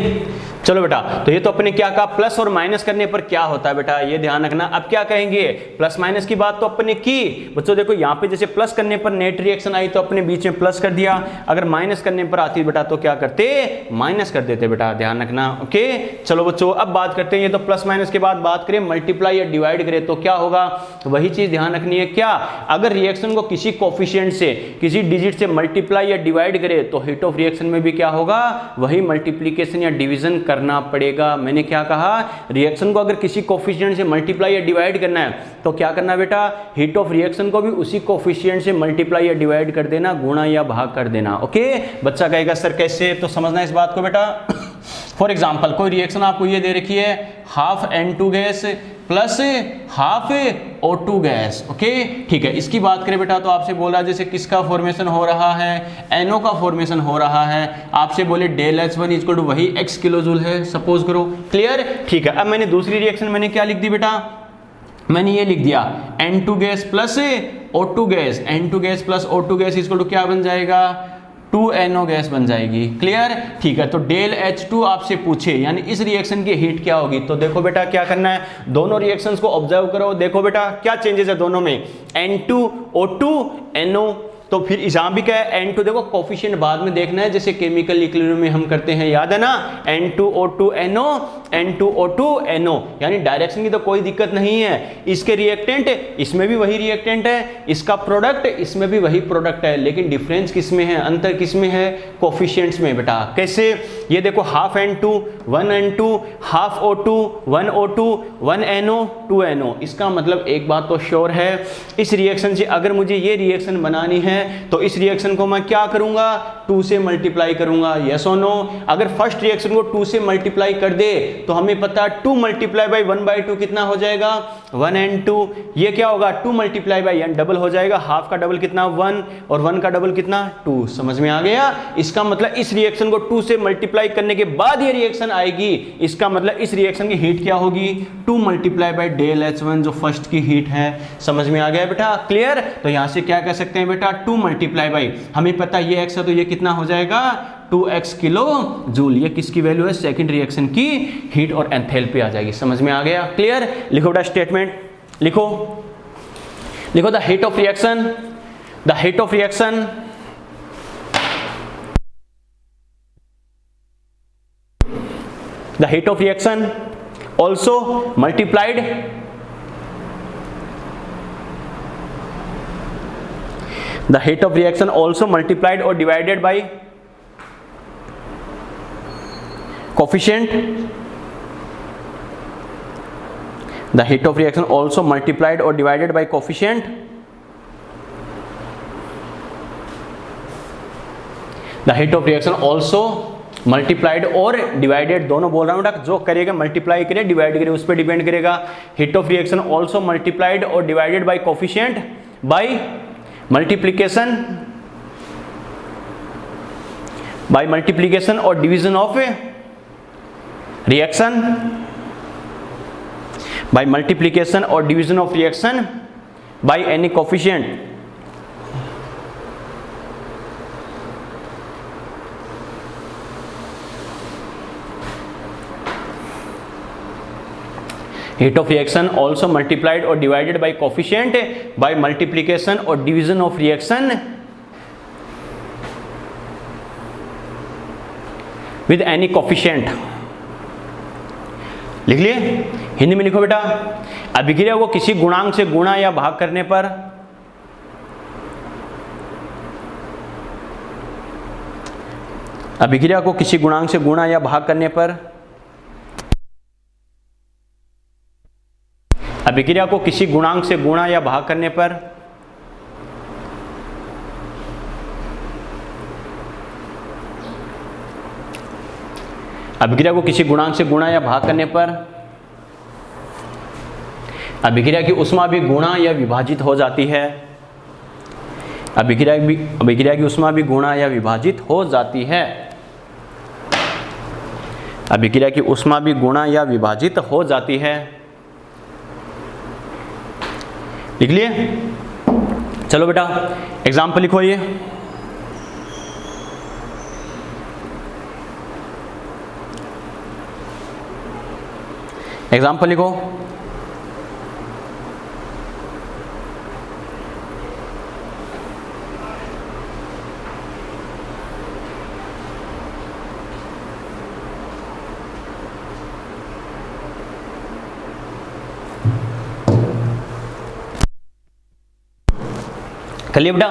चलो बेटा, तो ये तो अपने क्या कहा, प्लस और माइनस करने पर क्या होता है बेटा, ये ध्यान रखना। अब क्या कहेंगे, प्लस माइनस की बात तो अपने की। बच्चों देखो यहाँ पे जैसे प्लस करने पर नेट रिएक्शन आई तो अपने बीच में प्लस कर दिया, अगर माइनस करने पर आती बेटा तो क्या करते, माइनस कर देते बेटा, ध्यान रखना। ओके, चलो बच्चों अब बात करते हैं, ये तो प्लस माइनस के बाद बात करें मल्टीप्लाई या डिवाइड करें तो क्या होगा, वही चीज ध्यान रखनी है। क्या, अगर रिएक्शन को किसी कोफिशिएंट से, किसी डिजिट से मल्टीप्लाई या डिवाइड करे तो हीट ऑफ रिएक्शन में भी क्या होगा, वही मल्टीप्लीकेशन या डिवीजन करना पड़ेगा। मैंने क्या कहा, रिएक्शन को अगर किसी कोफिशिएंट से मल्टीप्लाई या डिवाइड करना है तो क्या करना बेटा, हीट ऑफ रिएक्शन को भी उसी कोफिशिएंट से मल्टीप्लाई या डिवाइड कर देना, गुणा या भाग कर देना। ओके, बच्चा कहेगा सर कैसे, तो समझना इस बात को बेटा। फॉर एग्जाम्पल कोई रिएक्शन आपको ये दे रखी है, half N2 gas plus half O2 gas. Okay ठीक है, इसकी बात करें बेटा तो आपसे बोला जैसे किसका फॉर्मेशन हो रहा है, NO का फॉर्मेशन हो रहा है, आपसे बोले डेल H1 इक्वल टू वही x किलो जूल है, सपोज करो। क्लियर, ठीक है। अब मैंने दूसरी रिएक्शन मैंने क्या लिख दी बेटा, मैंने ये लिख दिया N2 gas plus O2 gas, N2 gas plus O2 gas equal to क्या बन जाएगा, 2NO गैस बन जाएगी। क्लियर, ठीक है। तो डेल H2 आपसे पूछे यानी इस रिएक्शन की हीट क्या होगी, तो देखो बेटा क्या करना है, दोनों रिएक्शंस को ऑब्जर्व करो, देखो बेटा क्या चेंजेस है दोनों में, N2O2 NO। तो फिर यहाँ भी क्या है, N2 देखो कोफिशिएंट बाद में देखना है, जैसे केमिकल इक्विलिब्रियम में हम करते हैं, याद है ना, N2O2 NO N2O2 NO, यानी डायरेक्शन की तो कोई दिक्कत नहीं है। इसके रिएक्टेंट इसमें भी वही रिएक्टेंट है, इसका प्रोडक्ट इसमें भी वही प्रोडक्ट है, लेकिन डिफरेंस किसमें है, अंतर किसमें है, कोफिशिएंट्स में बेटा। कैसे, ये देखो half N2 1 N2, half O2 1 O2 1 NO 2 NO। इसका मतलब एक बात तो श्योर है, इस रिएक्शन से अगर मुझे ये रिएक्शन बनानी है तो इस रिएक्शन को मैं क्या करूंगा, 2 से मल्टीप्लाई करूंगा, यस और नो। अगर फर्स्ट रिएक्शन को 2 से मल्टीप्लाई कर दे तो हमें पता है 2 मल्टीप्लाई बाई 1/2 कितना हो जाएगा, 1 N2। ये क्या होगा, 2 मल्टीप्लाई बाई N डबल हो जाएगा, हाफ का डबल कितना 1 और 1 का डबल कितना 2। समझ में आ गया, इसका मतलब इस रिएक्शन को 2 से मल्टीप्लाई करने के बाद ये रिएक्शन आएगी, इसका मतलब इस रिएक्शन की हीट क्या होगी, 2 मल्टीप्लाई बाई डेल H1 जो फर्स्ट की हीट है। समझ में आ गया बेटा, क्लियर। तो यहां से क्या कह सकते हैं बेटा, 2 मल्टीप्लाई बाई, हमें पता ये x है तो ये कितना हो जाएगा 2x किलो जूल, ये किसकी वैल्यू है, सेकंड रिएक्शन की हीट और एंथैल्पी आ जाएगी। समझ में आ गया, क्लियर। लिखो बेटा स्टेटमेंट, लिखो लिखो the heat of reaction, the heat of reaction the heat of reaction also multiplied the heat of reaction also multiplied or divided by coefficient, the heat of reaction also multiplied or divided by coefficient, the heat of reaction also multiplied और डिवाइडेड, दोनों बोल रहा हूं बेटा, जो करेगा मल्टीप्लाई करे डिवाइड करे उस पर डिपेंड करेगा। Heat of reaction also multiplied और divided by coefficient by multiplication और division of reaction, by multiplication और division of reaction by any coefficient. Heat of reaction also multiplied or divided by coefficient by multiplication or division of reaction with any coefficient। लिख लिए, हिंदी में लिखो बेटा, अभिक्रिया को किसी गुणांक से गुणा या भाग करने पर अभिक्रिया को किसी गुणांक से गुणा या भाग करने पर अभिक्रिया को किसी गुणांक से गुणा या भाग करने पर अभिक्रिया को किसी गुणांक से गुणा या भाग करने पर अभिक्रिया की ऊष्मा भी गुणा या विभाजित हो जाती है। अभिक्रिया की ऊष्मा भी गुणा या विभाजित हो जाती है। अभिक्रिया की ऊष्मा भी गुणा या विभाजित हो जाती है। लिख लिए, चलो बेटा एग्जाम्पल लिखो। ये एग्जाम्पल लिखो। कर लिया बेटा।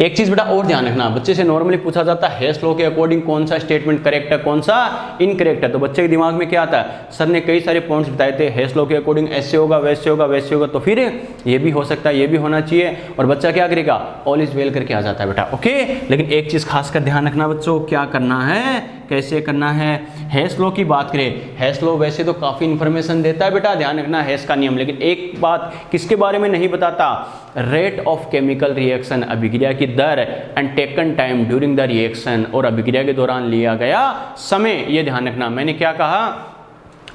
एक चीज बेटा और ध्यान रखना, बच्चे से नॉर्मली पूछा जाता है हेस लॉ के अकॉर्डिंग कौन सा स्टेटमेंट करेक्ट है कौन सा इनकरेक्ट है, तो बच्चे के दिमाग में क्या आता है, सर ने कई सारे पॉइंट्स बताए थे, हेस लॉ के अकॉर्डिंग ऐसे होगा वैसे होगा वैसे होगा, तो फिर ये भी हो सकता है ये भी होना चाहिए, और बच्चा क्या करेगा, ऑल इज वेल करके आ जाता है बेटा। ओके, लेकिन एक चीज खास कर ध्यान रखना बच्चों, क्या करना है कैसे करना है। हेस लॉ की बात करें, हेस लॉ वैसे तो काफी इंफॉर्मेशन देता है बेटा, ध्यान रखना हेस का नियम, लेकिन एक बात किसके बारे में नहीं बताता, रेट ऑफ केमिकल रिएक्शन, अभिक्रिया की दर, and taken time during the reaction, और अभिक्रिया के दौरान लिया गया समय, ये ध्यान रखना। मैंने क्या कहा,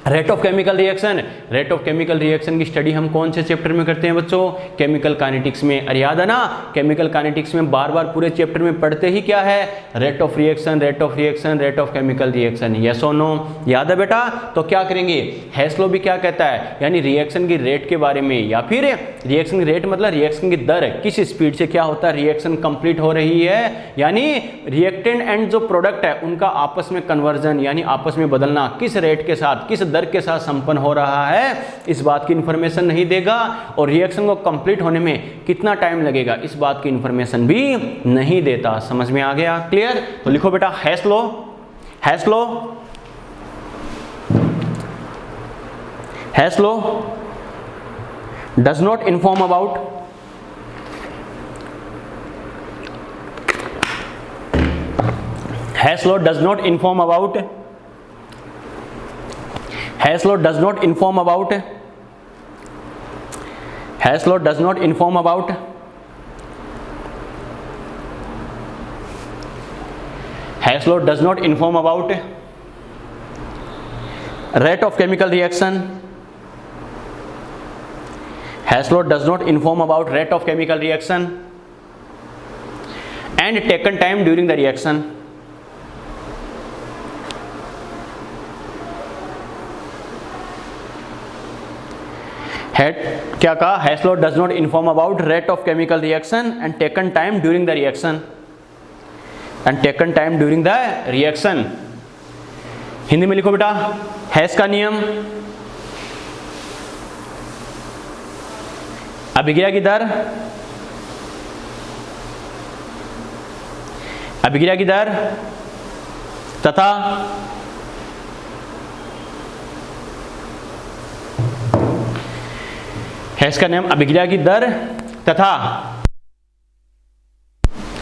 rate of chemical reaction, rate of chemical reaction की स्टडी हम कौन से चैप्टर में करते हैं बच्चों, केमिकल काइनेटिक्स में। अरे याद है ना, केमिकल काइनेटिक्स में बार बार पूरे चैप्टर में पढ़ते ही क्या है, rate of reaction, rate of reaction, rate of chemical reaction, yes और नो, याद है बेटा। तो क्या करेंगे, हेस लॉ भी क्या कहता है, यानी रिएक्शन की रेट के बारे में, या फिर रिएक्शन की रेट मतलब रिएक्शन की दर, किस स्पीड से क्या होता है रिएक्शन कंप्लीट हो रही है, यानी रिएक्टेंट एंड जो प्रोडक्ट है उनका आपस में कन्वर्जन यानी आपस में बदलना किस रेट के साथ किस दर के साथ संपन्न हो रहा है, इस बात की इंफॉर्मेशन नहीं देगा, और रिएक्शन को कंप्लीट होने में कितना टाइम लगेगा इस बात की इंफॉर्मेशन भी नहीं देता। समझ में आ गया, क्लियर। तो लिखो बेटा Hess law, Hess law, Hess law does not inform about, Hess law does not inform about, Hess law does not inform about, Hess law does not inform about, Hess law does not inform about rate of chemical reaction, Hess law does not inform about rate of chemical reaction and taken time during the reaction, क्या कहा, Hess law does not inform about rate of chemical reaction and taken time during the reaction, and taken time during the reaction. Hindi में लिखो बेटा, हेस का नियम, अभिक्रिया की दर, अभिक्रिया की दर तथा हेस का नियम, अभिक्रिया की दर तथा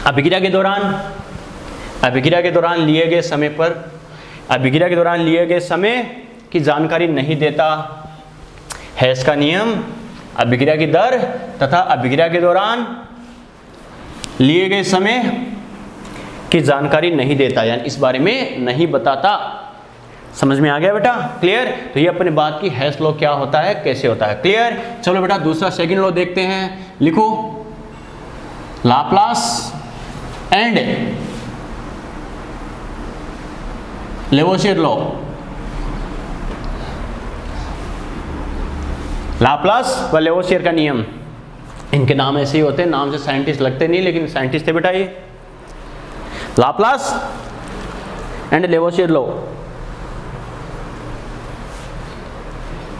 अभिक्रिया के दौरान, अभिक्रिया के दौरान लिए गए समय पर, अभिक्रिया के दौरान लिए गए समय की जानकारी नहीं देता। हेस का नियम अभिक्रिया की दर तथा अभिक्रिया के दौरान लिए गए समय की जानकारी नहीं देता, यानी इस बारे में नहीं बताता। समझ में आ गया बेटा, क्लियर। तो ये अपने बात की हेस लॉ क्या होता है कैसे होता है, क्लियर। चलो बेटा दूसरा सेकंड लॉ देखते हैं, लिखो Laplace and Lavoisier law, Laplace व लेवोसियर का नियम, इनके नाम ऐसे ही होते हैं, नाम से साइंटिस्ट लगते नहीं लेकिन साइंटिस्ट थे बेटा ये। लाप्लास एंड लेवोसियर लॉ,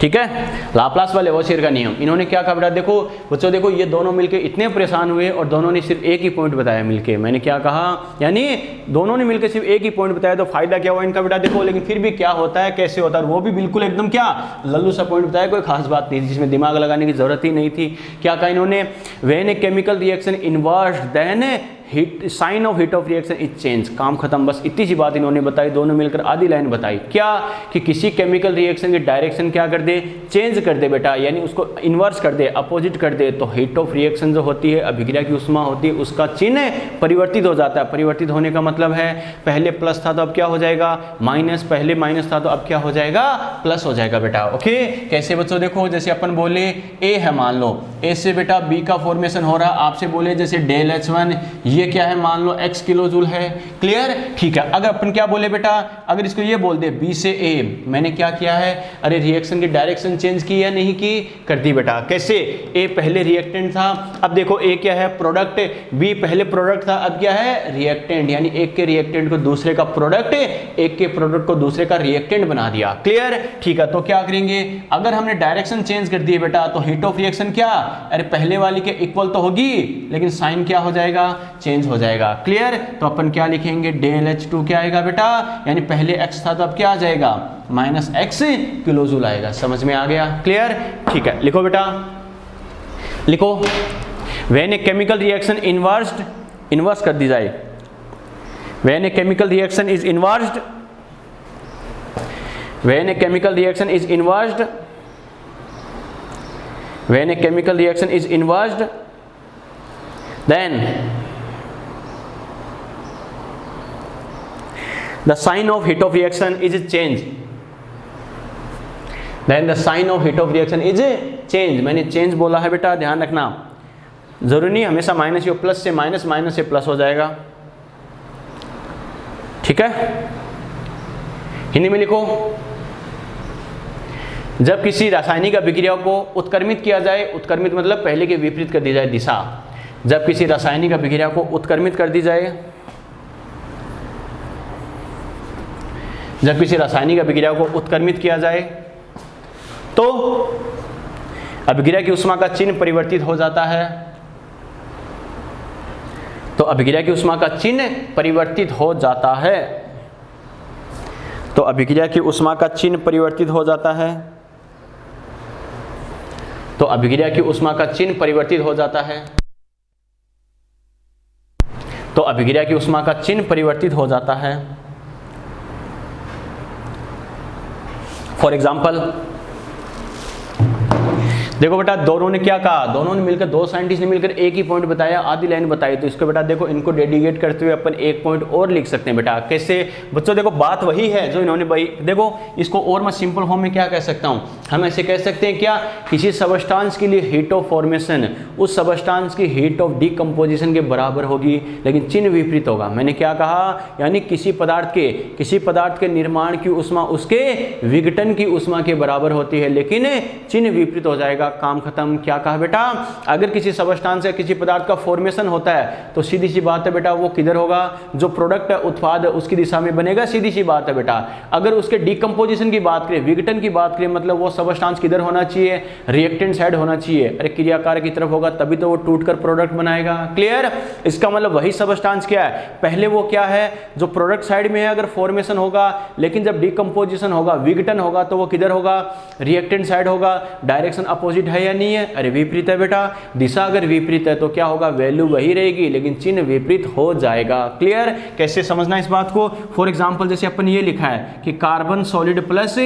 ठीक है, लाप्लास व लेवोसियर का नियम। इन्होंने क्या कहा बेटा, देखो बच्चों देखो ये दोनों मिलके इतने परेशान हुए और दोनों ने सिर्फ एक ही पॉइंट बताया मिलके। मैंने क्या कहा, यानी दोनों ने मिलके सिर्फ एक ही पॉइंट बताया, तो फायदा क्या हुआ इनका बेटा, देखो लेकिन फिर भी क्या होता है कैसे होता है, वो भी बिल्कुल एकदम क्या लल्लू सा पॉइंट बताया, कोई खास बात नहीं थी जिसमें दिमाग लगाने की जरूरत ही नहीं थी। क्या कहा इन्होंने, when a chemical reaction inverse then heat sign of heat of reaction is change, काम खत्म। बस इतनी सी बात इन्होंने बताई, दोनों मिलकर आधी लाइन बताई, क्या कि किसी केमिकल रिएक्शन की डायरेक्शन क्या कर दे, चेंज कर दे बेटा, यानी उसको इन्वर्स कर दे, अपोजिट कर दे, तो हीट ऑफ रिएक्शन जो होती है अभिक्रिया की उष्मा होती है उसका चिन्ह परिवर्तित हो जाता है। परिवर्तित होने का मतलब है पहले प्लस था तो अब क्या हो जाएगा माइनस, पहले माइनस था तो अब क्या हो जाएगा प्लस हो जाएगा बेटा। ओके, कैसे बच्चों, देखो जैसे अपन बोले ए है, मान लो ए से बेटा बी का फॉर्मेशन हो रहा, आपसे बोले जैसे डेल H1 ये क्या है, मान लो x किलो जूल है। क्लियर, ठीक है। अगर अपन क्या बोले बेटा, अगर इसको ये बोल दे B से A, मैंने क्या किया है, अरे रिएक्शन की डायरेक्शन चेंज की या नहीं की, कर दी बेटा। कैसे, A पहले रिएक्टेंट था, अब देखो A क्या है, प्रोडक्ट, B पहले प्रोडक्ट था, अब क्या है, रिएक्टेंट, यानी एक के रिएक्टेंट को दूसरे का प्रोडक्ट, एक के प्रोडक्ट को दूसरे का रिएक्टेंट बना दिया। क्लियर, ठीक है। तो क्या करेंगे, अगर हमने डायरेक्शन चेंज कर दी बेटा, तो हीट ऑफ रिएक्शन क्या, अरे पहले वाली के इक्वल तो होगी, लेकिन साइन क्या हो जाएगा, चेंज हो जाएगा। क्लियर, तो अपन क्या लिखेंगे, डेल H2 क्या आएगा बेटा, यानी पहले x था तो अब क्या आ जाएगा, माइनस x किलो जूल आएगा। समझ में आ गया। क्लियर, ठीक है। लिखो बेटा, लिखो, when a chemical reaction inverse कर दी जाए, when a chemical reaction is inversed, when a chemical reaction is inversed, when a chemical reaction is inversed, then the sign of heat of reaction is changed, then the sign of heat of reaction is change। मैंने चेंज बोला है बेटा, ध्यान रखना, जरूरी नहीं हमेशा माइनस या प्लस से माइनस, माइनस से प्लस हो जाएगा। ठीक है, हिंदी में लिखो, जब किसी रासायनिक अभिक्रिया को उत्क्रमित किया जाए, उत्क्रमित मतलब पहले के विपरीत कर दी जाए दिशा, जब किसी रासायनिक अभिक्रिया को उत्क्रमित कर दी जाए, जब किसी रासायनिक अभिक्रिया को उत्क्रमित किया जाए, तो अभिक्रिया की ऊष्मा का चिन्ह परिवर्तित हो जाता है, तो अभिक्रिया की ऊष्मा का चिन्ह परिवर्तित हो जाता है, तो अभिक्रिया की ऊष्मा का चिन्ह परिवर्तित हो जाता है, तो अभिक्रिया की ऊष्मा का चिन्ह परिवर्तित हो जाता है, तो अभिक्रिया की ऊष्मा का चिन्ह परिवर्तित हो जाता है। फॉर एग्जाम्पल देखो बेटा, दोनों ने क्या कहा, दोनों ने मिलकर, दो साइंटिस्ट ने मिलकर एक ही पॉइंट बताया, आधी लाइन बताई, तो इसको बेटा देखो, इनको डेडिकेट करते हुए अपन एक पॉइंट और लिख सकते हैं बेटा। कैसे बच्चों, देखो बात वही है जो इन्होंने भाई, देखो इसको और मैं सिंपल फॉर्म में क्या कह सकता हूँ, हम ऐसे कह सकते हैं क्या, किसी सबस्टांस के लिए हीट ऑफ फॉर्मेशन उस सबस्टांस की हीट ऑफ डिकम्पोजिशन के बराबर होगी, लेकिन चिन्ह विपरीत होगा। मैंने क्या कहा, यानी किसी पदार्थ के निर्माण की ऊष्मा उसके विघटन की ऊष्मा के बराबर होती है, लेकिन चिन्ह विपरीत हो जाएगा, काम खत्म। क्या कहा बेटा, अगर किसी सबस्टांस या किसी पदार्थ का फॉर्मेशन होता है तो सीधी सी बात है बेटा, वो किधर होगा, जो प्रोडक्ट है, उत्पाद है, उसकी दिशा में बनेगा, सीधी सी बात है बेटा। अगर उसके डिकम्पोजिशन की बात करें, विघटन की बात करें, मतलब वो सबस्टांस किधर होना चाहिए, रिएक्टेंट साइड होना चाहिए, अरे क्रियाकार की तरफ होगा, तभी तो वो टूटकर प्रोडक्ट बनाएगा। क्लियर, इसका मतलब वही सबस्टांस क्या है, पहले वो क्या है, जो प्रोडक्ट साइड में है अगर फॉर्मेशन होगा, लेकिन जब डिकम्पोजिशन होगा, विघटन होगा, तो वो किधर होगा, रिएक्टेंट साइड होगा। डायरेक्शन अपोजिट है या नहीं है, अरे विपरीत है बेटा, दिशा अगर विपरीत है तो क्या होगा, वैल्यू वही रहेगी, लेकिन चिन्ह विपरीत हो जाएगा। क्लियर, कैसे समझना इस बात को, फॉर एग्जांपल जैसे अपन ये लिखा है कि कार्बन सॉलिड प्लस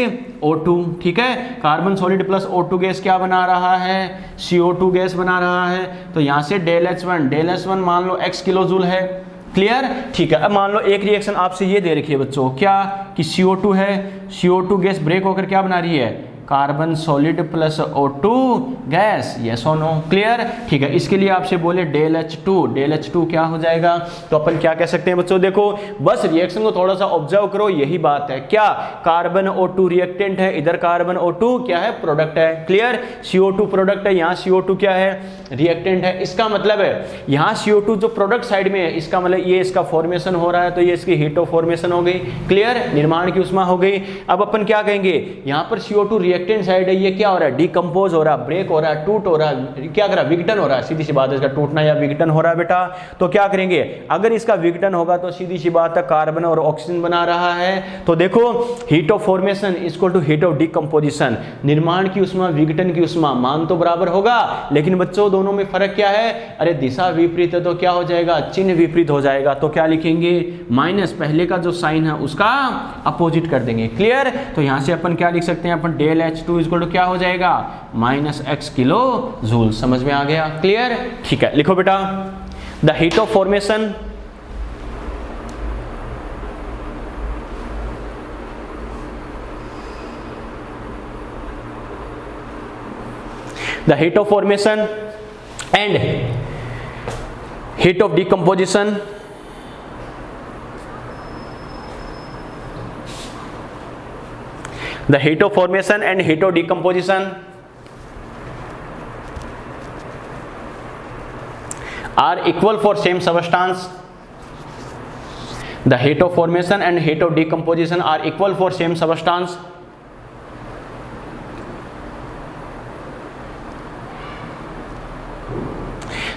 O2, ठीक है, carbon solid plus O2 gas क्या बना रहा है, CO2 गैस बना रहा है, तो यहां से डेल H1 मान लो x किलो जूल है। क्लियर, ठीक है। अब मान लो एक रिएक्शन आपसे ये दे रखी है बच्चों, क्या कि CO2 है, CO2 गैस ब्रेक होकर क्या बना रही है, carbon solid plus O2 gas, yes और नो। क्लियर, ठीक है। इसके लिए आपसे बोले डेल H2 क्या हो जाएगा, तो अपन क्या कह सकते हैं बच्चों, देखो बस रिएक्शन को थोड़ा सा ऑब्जर्व करो, यही बात है, क्या कार्बन O2 रिएक्टेंट है, इधर कार्बन O2 क्या है, प्रोडक्ट है। क्लियर, CO2 प्रोडक्ट है, यहाँ CO2 क्या है, रिएक्टेंट है। इसका मतलब है यहाँ CO2 जो प्रोडक्ट साइड में है, इसका मतलब ये इसका फॉर्मेशन हो रहा है, तो ये इसकी हीट ऑफ फॉर्मेशन हो गई। क्लियर, निर्माण की ऊष्मा हो गई। अब अपन क्या कहेंगे, यहाँ पर CO2 रिएक्टेंट साइड है, ये क्या हो रहा है, डिकम्पोज हो रहा है, ब्रेक हो रहा है, टूट हो रहा है, क्या कर रहा है, विघटन हो रहा है, सीधी सी बात है, इसका टूटना या विघटन हो रहा है बेटा। तो क्या करेंगे, अगर इसका विघटन होगा तो सीधी सी बात है, कार्बन और ऑक्सीजन बना रहा है, तो देखो heat of formation equal to heat of decomposition, निर्माण की ऊष्मा विघटन की ऊष्मा, मान तो बराबर होगा, लेकिन बच्चों दोनों में फर्क क्या है, अरे दिशा विपरीत है, तो क्या हो जाएगा, चिन्ह विपरीत हो जाएगा। तो क्या लिखेंगे, माइनस पहले का जो साइन है उसका अपोजिट कर देंगे। क्लियर, तो यहां से अपन क्या लिख सकते हैं, अपन डेल H2 इक्वल टू क्या हो जाएगा, माइनस x किलो जूल। समझ में आ गया। क्लियर, ठीक है। लिखो बेटा, the heat of formation and heat of decomposition, the heat of formation and heat of decomposition are equal for same substance. The heat of formation and heat of decomposition are equal for same substance.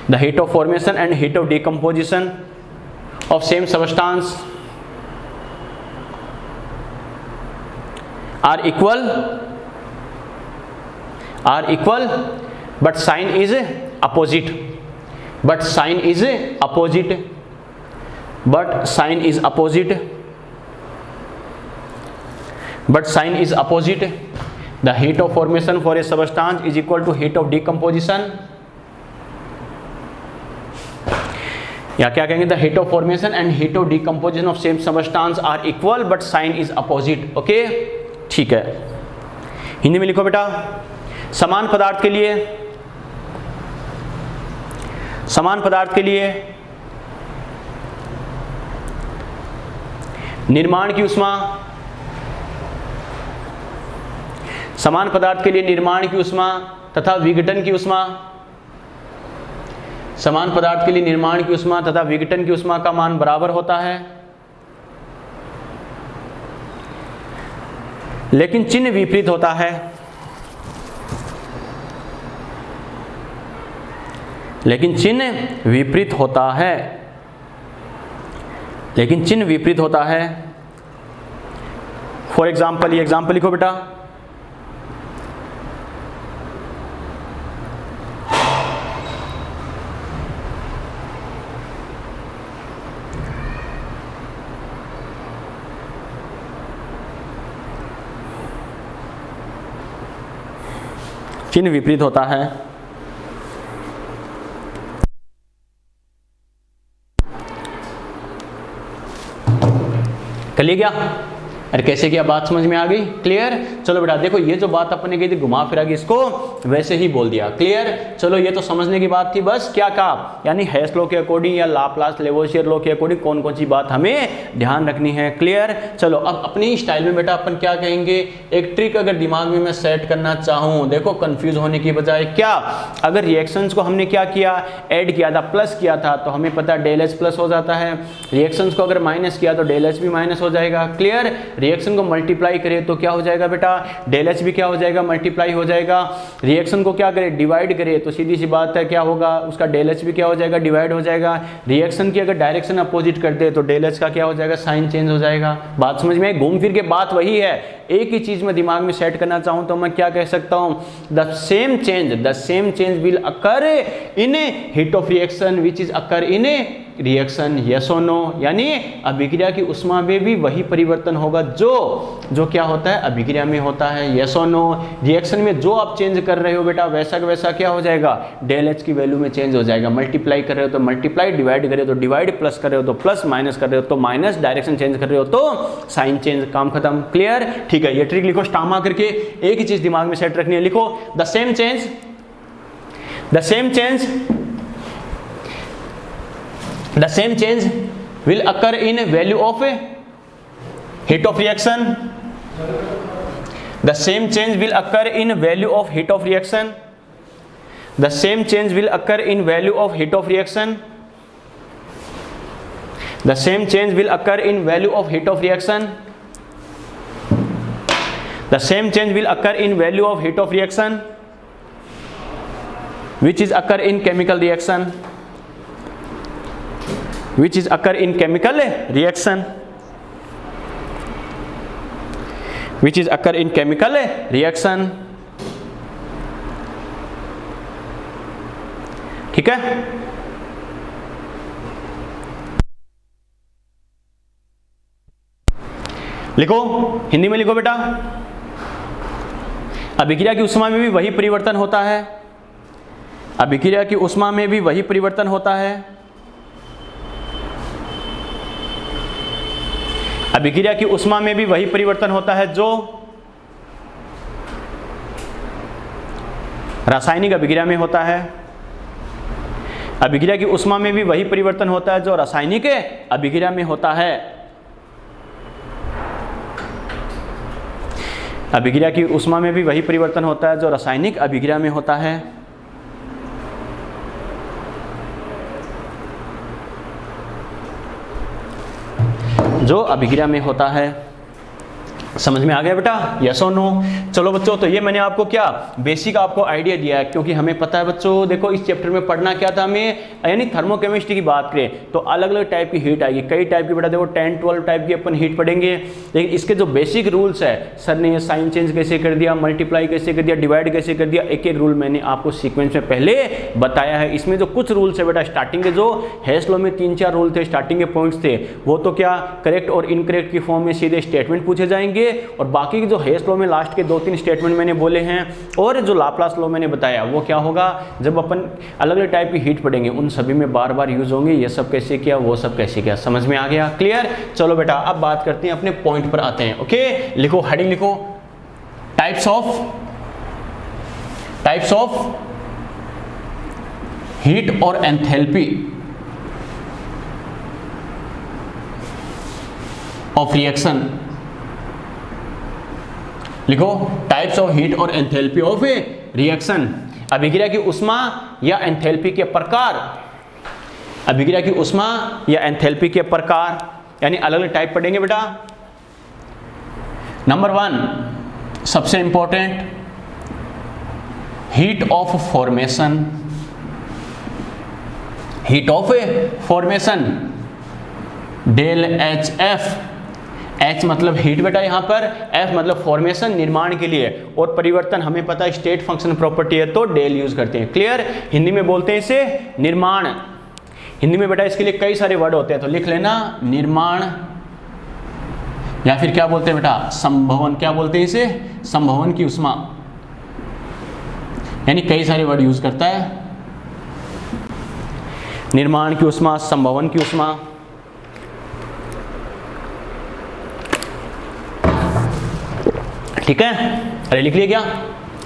The heat of formation and heat of decomposition of same substance are equal, but sign is opposite. But sign is opposite. But sign is opposite. But sign is opposite. The heat of formation for a substance is equal to heat of decomposition. या क्या कहेंगे, the heat of formation and heat of decomposition of same substance are equal but sign is opposite. Okay, ठीक है. हिंदी में लिखो बेटा. समान पदार्थ के लिए, समान पदार्थ के लिए निर्माण की उष्मा, समान पदार्थ के लिए निर्माण की उष्मा तथा विघटन की उष्मा, समान पदार्थ के लिए निर्माण की उष्मा तथा विघटन की उष्मा का मान बराबर होता है, लेकिन चिन्ह विपरीत होता है. लेकिन चिन्ह विपरीत होता है. लेकिन चिन्ह विपरीत होता है. फॉर एग्जाम्पल, ये एग्जाम्पल लिखो बेटा. चिन्ह विपरीत होता है. कर लिया क्या? अरे कैसे किया, बात समझ में आ गई? क्लियर? चलो बेटा देखो, ये जो बात अपने की थी घुमा फिरा के इसको वैसे ही बोल दिया. क्लियर? चलो ये तो समझने की बात थी. बस क्या कहा, यानी हेस लॉ के अकॉर्डिंग या लाप्लास लेवोसियर लॉ के अकॉर्डिंग कौन कौन सी बात हमें ध्यान रखनी है. क्लियर? चलो अब अपनी स्टाइल में बेटा अपन क्या कहेंगे, एक ट्रिक अगर दिमाग में मैं सेट करना चाहूँ, देखो कंफ्यूज होने की बजाय, क्या अगर रिएक्शंस को हमने क्या किया, ऐड किया था, प्लस किया था, तो हमें पता डेल एच प्लस हो जाता है. रिएक्शंस को अगर माइनस किया तो डेल एच भी माइनस हो जाएगा. क्लियर? रिएक्शन को मल्टीप्लाई करें तो क्या हो जाएगा बेटा, डेल एच भी क्या हो जाएगा, मल्टीप्लाई हो जाएगा. रिएक्शन को क्या करें, डिवाइड करें तो सीधी सी बात है क्या होगा, उसका डेल एच भी क्या हो जाएगा, डिवाइड हो जाएगा. रिएक्शन की अगर डायरेक्शन अपोजिट कर दे तो डेल एच का क्या हो जाएगा, साइन चेंज हो जाएगा. बात समझ में? घूम फिर के बात वही है. एक ही चीज में दिमाग में सेट करना चाहूं तो मैं क्या कह सकता हूं, the same change will occur in heat of reaction which is occur in reaction. Yes और नो? यानी अभिक्रिया की उष्मा में भी वही परिवर्तन होगा जो क्या होता है, अभिक्रिया में होता है. यस और नो? रिएक्शन में जो आप चेंज कर रहे हो बेटा वैसा का वैसा क्या हो जाएगा, डेल एच की वैल्यू में चेंज हो जाएगा. मल्टीप्लाई कर रहे हो तो मल्टीप्लाई, डिवाइड कर रहे हो तो डिवाइड, प्लस कर रहे हो तो प्लस, माइनस कर रहे हो तो माइनस, डायरेक्शन चेंज कर रहे हो तो साइन चेंज. काम खत्म. क्लियर? ठीक है, ये ट्रिक लिखो स्टामा करके. एक ही चीज दिमाग में सेट रखनी है. लिखो the same change will occur in value of heat of reaction. The same change will occur in value of heat of reaction. The same change will occur in value of heat of reaction. The same change will occur in value of heat of reaction. The same change will occur in value of heat of reaction, which is occur in chemical reaction. Which is occur in chemical reaction. Which is occur in chemical reaction. ठीक है? लिखो, हिंदी में लिखो बेटा. अभिक्रिया की उष्मा में भी वही परिवर्तन होता है. अभिक्रिया की उष्मा में भी वही परिवर्तन होता है. अभिक्रिया की उष्मा में भी वही परिवर्तन होता है जो रासायनिक अभिक्रिया में होता है. अभिक्रिया की ऊष्मा में भी वही परिवर्तन होता है जो रासायनिक अभिक्रिया में होता है। अभिक्रिया की ऊष्मा में भी वही परिवर्तन होता है जो रासायनिक अभिक्रिया में होता है। जो अभिक्रिया में होता है। समझ में आ गया बेटा, यस और नो? चलो बच्चों, तो ये मैंने आपको क्या बेसिक आपको आइडिया दिया है, क्योंकि हमें पता है बच्चों, देखो इस चैप्टर में पढ़ना क्या था हमें, यानी थर्मोकेमिस्ट्री की बात करें तो अलग अलग टाइप की हीट आएगी, कई टाइप की बेटा, देखो 10-12 टाइप की अपन हीट पढ़ेंगे। लेकिन इसके जो बेसिक रूल्स है, सर ने साइन चेंज कैसे कर दिया, मल्टीप्लाई कैसे कर दिया, डिवाइड कैसे कर दिया, एक एक रूल मैंने आपको सीक्वेंस में पहले बताया है। इसमें जो कुछ रूल्स है बेटा, स्टार्टिंग के जो हेस लॉ में 3-4 रूल थे, स्टार्टिंग के पॉइंट्स थे, वो तो क्या करेक्ट और इनकरेक्ट की फॉर्म में सीधे स्टेटमेंट पूछे जाएंगे, और बाकी के जो हेस लॉ में लास्ट के 2-3 स्टेटमेंट मैंने बोले हैं, और जो लाप्लास लॉ मैंने बताया, वो क्या होगा जब अपन अलग अलग टाइप की हीट पढ़ेंगे, उन सभी में बार बार यूज होंगे, ये सब कैसे किया, वो सब कैसे किया। समझ में आ गया? क्लियर? चलो बेटा, अब बात करते हैं, अपने पॉइंट पर आते हैं। ओके, लिखो, हेडिंग लिखो, टाइप्स ऑफ हीट और एंथैल्पी ऑफ रिएक्शन। लिखो, टाइप्स ऑफ हीट और एंथैल्पी ऑफ रिएक्शन। अभिक्रिया की ऊष्मा या एंथैल्पी के प्रकार, अभिक्रिया की ऊष्मा या एंथैल्पी के प्रकार, यानी अलग अलग टाइप पढ़ेंगे बेटा। नंबर 1 सबसे important, heat of formation. Heat of formation, del H F. H मतलब हीट बेटा यहाँ पर, F मतलब फॉर्मेशन, निर्माण के लिए, और परिवर्तन हमें पता है स्टेट फंक्शन प्रॉपर्टी है तो डेल यूज करते हैं। क्लियर? हिंदी में बोलते हैं इसे निर्माण। हिंदी में बेटा इसके लिए कई सारे वर्ड होते हैं, तो लिख लेना निर्माण, या फिर क्या बोलते हैं बेटा, संभवन। क्या बोलते हैं इसे? संभवन की ऊष्मा, यानी कई सारे वर्ड यूज करता है। निर्माण की ऊष्मा, संभवन की ऊष्मा। ठीक है, अरे लिख लिया क्या?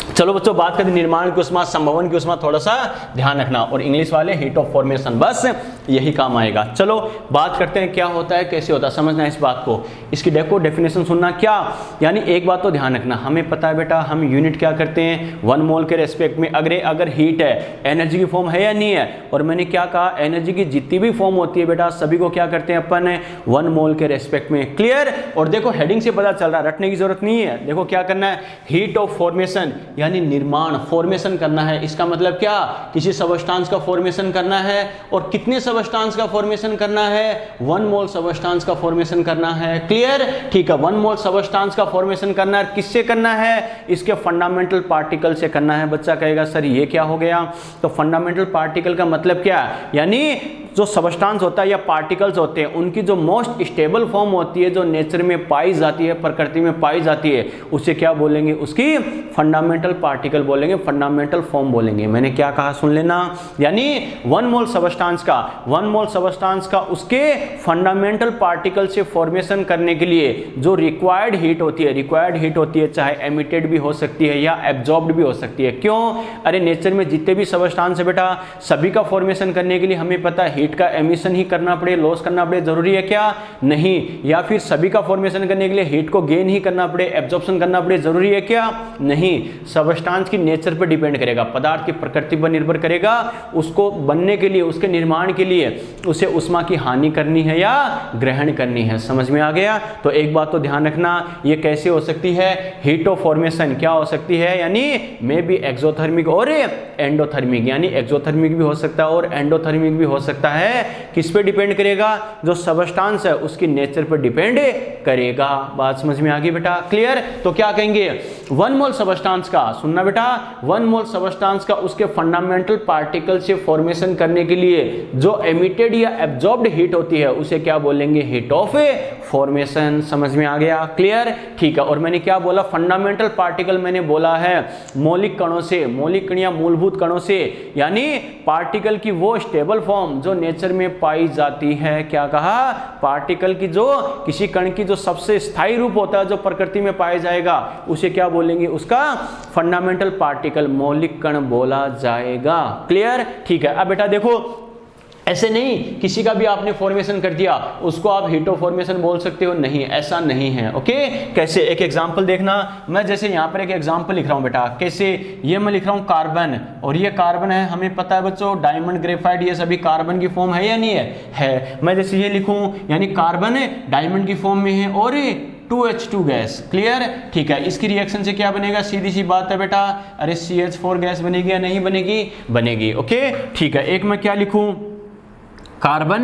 चलो बच्चों, बात करते हैं निर्माण की ऊष्मा, संभवन की ऊष्मा, थोड़ा सा ध्यान रखना, और इंग्लिश वाले हीट ऑफ फॉर्मेशन, बस यही काम आएगा। चलो बात करते हैं क्या होता है, कैसे होता है, समझना है इस बात को। इसकी देखो डेफिनेशन सुनना, क्या यानी एक बात तो ध्यान रखना, हमें पता है बेटा हम यूनिट क्या करते हैं, 1 मोल के रेस्पेक्ट में। अगर हीट है, एनर्जी की फॉर्म है या नहीं है, और मैंने क्या कहा, एनर्जी की जितनी भी फॉर्म होती है बेटा, सभी को क्या करते हैं अपन 1 मोल के रेस्पेक्ट में। क्लियर? और देखो हेडिंग से पता चल रहा है, रटने की जरूरत नहीं है। देखो क्या करना है, हीट ऑफ फॉर्मेशन यानी निर्माण, फॉर्मेशन करना है। इसका मतलब क्या, किसी सबस्टांस का फॉर्मेशन करना है, और कितने सबस्टांस का फॉर्मेशन करना है, 1 मोल सबस्टांस का फॉर्मेशन करना है। क्लियर? ठीक है, 1 मोल सबस्टांस का फॉर्मेशन करना है, किससे करना है, इसके फंडामेंटल पार्टिकल से करना है। बच्चा कहेगा सर ये क्या हो गया, तो फंडामेंटल पार्टिकल का मतलब क्या है, यानी जो सबस्टांस होता है या पार्टिकल्स होते हैं, उनकी जो मोस्ट स्टेबल फॉर्म होती है, जो नेचर में पाई जाती है, प्रकृति में पाई जाती है, उसे क्या बोलेंगे, उसकी फंडामेंटल पार्टिकल बोलेंगे, फंडामेंटल फॉर्म बोलेंगे। मैंने क्या कहा सुन लेना, यानी 1 मोल सबस्टांस का उसके फंडामेंटल पार्टिकल से फॉर्मेशन करने के लिए जो रिक्वायर्ड हीट होती है, चाहे एमिटेड भी हो सकती है या एब्जॉर्ब्ड भी हो सकती है। क्यों? अरे नेचर में जितने भी सबस्टांस है बेटा, सभी का फॉर्मेशन करने के लिए हमें पता है हीट का एमिशन ही करना पड़े, लॉस करना पड़े, जरूरी है क्या? नहीं। या फिर सभी का फॉर्मेशन करने के लिए हीट को गेन ही करना पड़े, एब्जॉर्प्शन करना पड़े, जरूरी है क्या? नहीं। सबस्टांस की नेचर पर डिपेंड करेगा, पदार्थ की प्रकृति पर निर्भर करेगा। उसको बनने के लिए, उसके निर्माण के लिए उसे ऊष्मा की हानि करनी है या ग्रहण करनी है। समझ में आ गया? तो एक बात तो ध्यान रखना, ये कैसे हो सकती है, हीट ऑफ फॉर्मेशन क्या हो सकती है, यानी मे बी एक्सोथर्मिक और एंडोथर्मिक, यानी एक्सोथर्मिक भी हो सकता है और एंडोथर्मिक भी हो सकता है। किस पे डिपेंड करेगा, जो सबस्टांस है उसकी नेचर पर डिपेंड करेगा। बात समझ में आ गई बेटा? क्लियर? तो क्या कहेंगे, 1 मोल सबस्टांस का, सुनना बेटा, 1 मोल सबस्टांस का उसके फंडामेंटल पार्टिकल से फॉर्मेशन करने के लिए जो एमिटेड या एब्जॉर्ब्ड हीट होती है, उसे क्या बोलेंगे, हीट ऑफ फॉर्मेशन। समझ में आ गया? क्लियर? ठीक है। और मैंने क्या बोला, फंडामेंटल पार्टिकल मैंने बोला है मौलिक कणों से, मौलिक कण या मूलभूत कणों से, यानी पार्टिकल की वो स्टेबल फॉर्म जो नेचर में पाई जाती है। क्या कहा, पार्टिकल की जो, किसी कण की जो सबसे स्थायी रूप होता है जो प्रकृति में पाया जाएगा, उसे क्या बोलेंगे, उसका फंडामेंटल पार्टिकल, मौलिक कण बोला जाएगा। क्लियर? ठीक है। अब बेटा देखो, ऐसे नहीं किसी का भी आपने फॉर्मेशन कर दिया उसको आप हीटो फॉर्मेशन बोल सकते हो, नहीं, ऐसा नहीं है। ओके, कैसे? एक एग्जांपल देखना, मैं जैसे यहाँ पर एक एग्जांपल लिख रहा हूँ बेटा, कैसे? ये मैं लिख रहा हूँ कार्बन, और ये कार्बन है, हमें पता है बच्चों डायमंड, ग्रेफाइट, ये सभी कार्बन की फॉर्म है या नहीं है? मैं जैसे ये लिखूँ, यानी कार्बन डायमंड की फॉर्म में है और 2H2 गैस। क्लियर? ठीक है। इसकी रिएक्शन से क्या बनेगा? सीधी सी बात है बेटा, अरे CH4 गैस बनेगी या नहीं बनेगी? बनेगी। ओके, ठीक है। एक मैं क्या लिखूं, कार्बन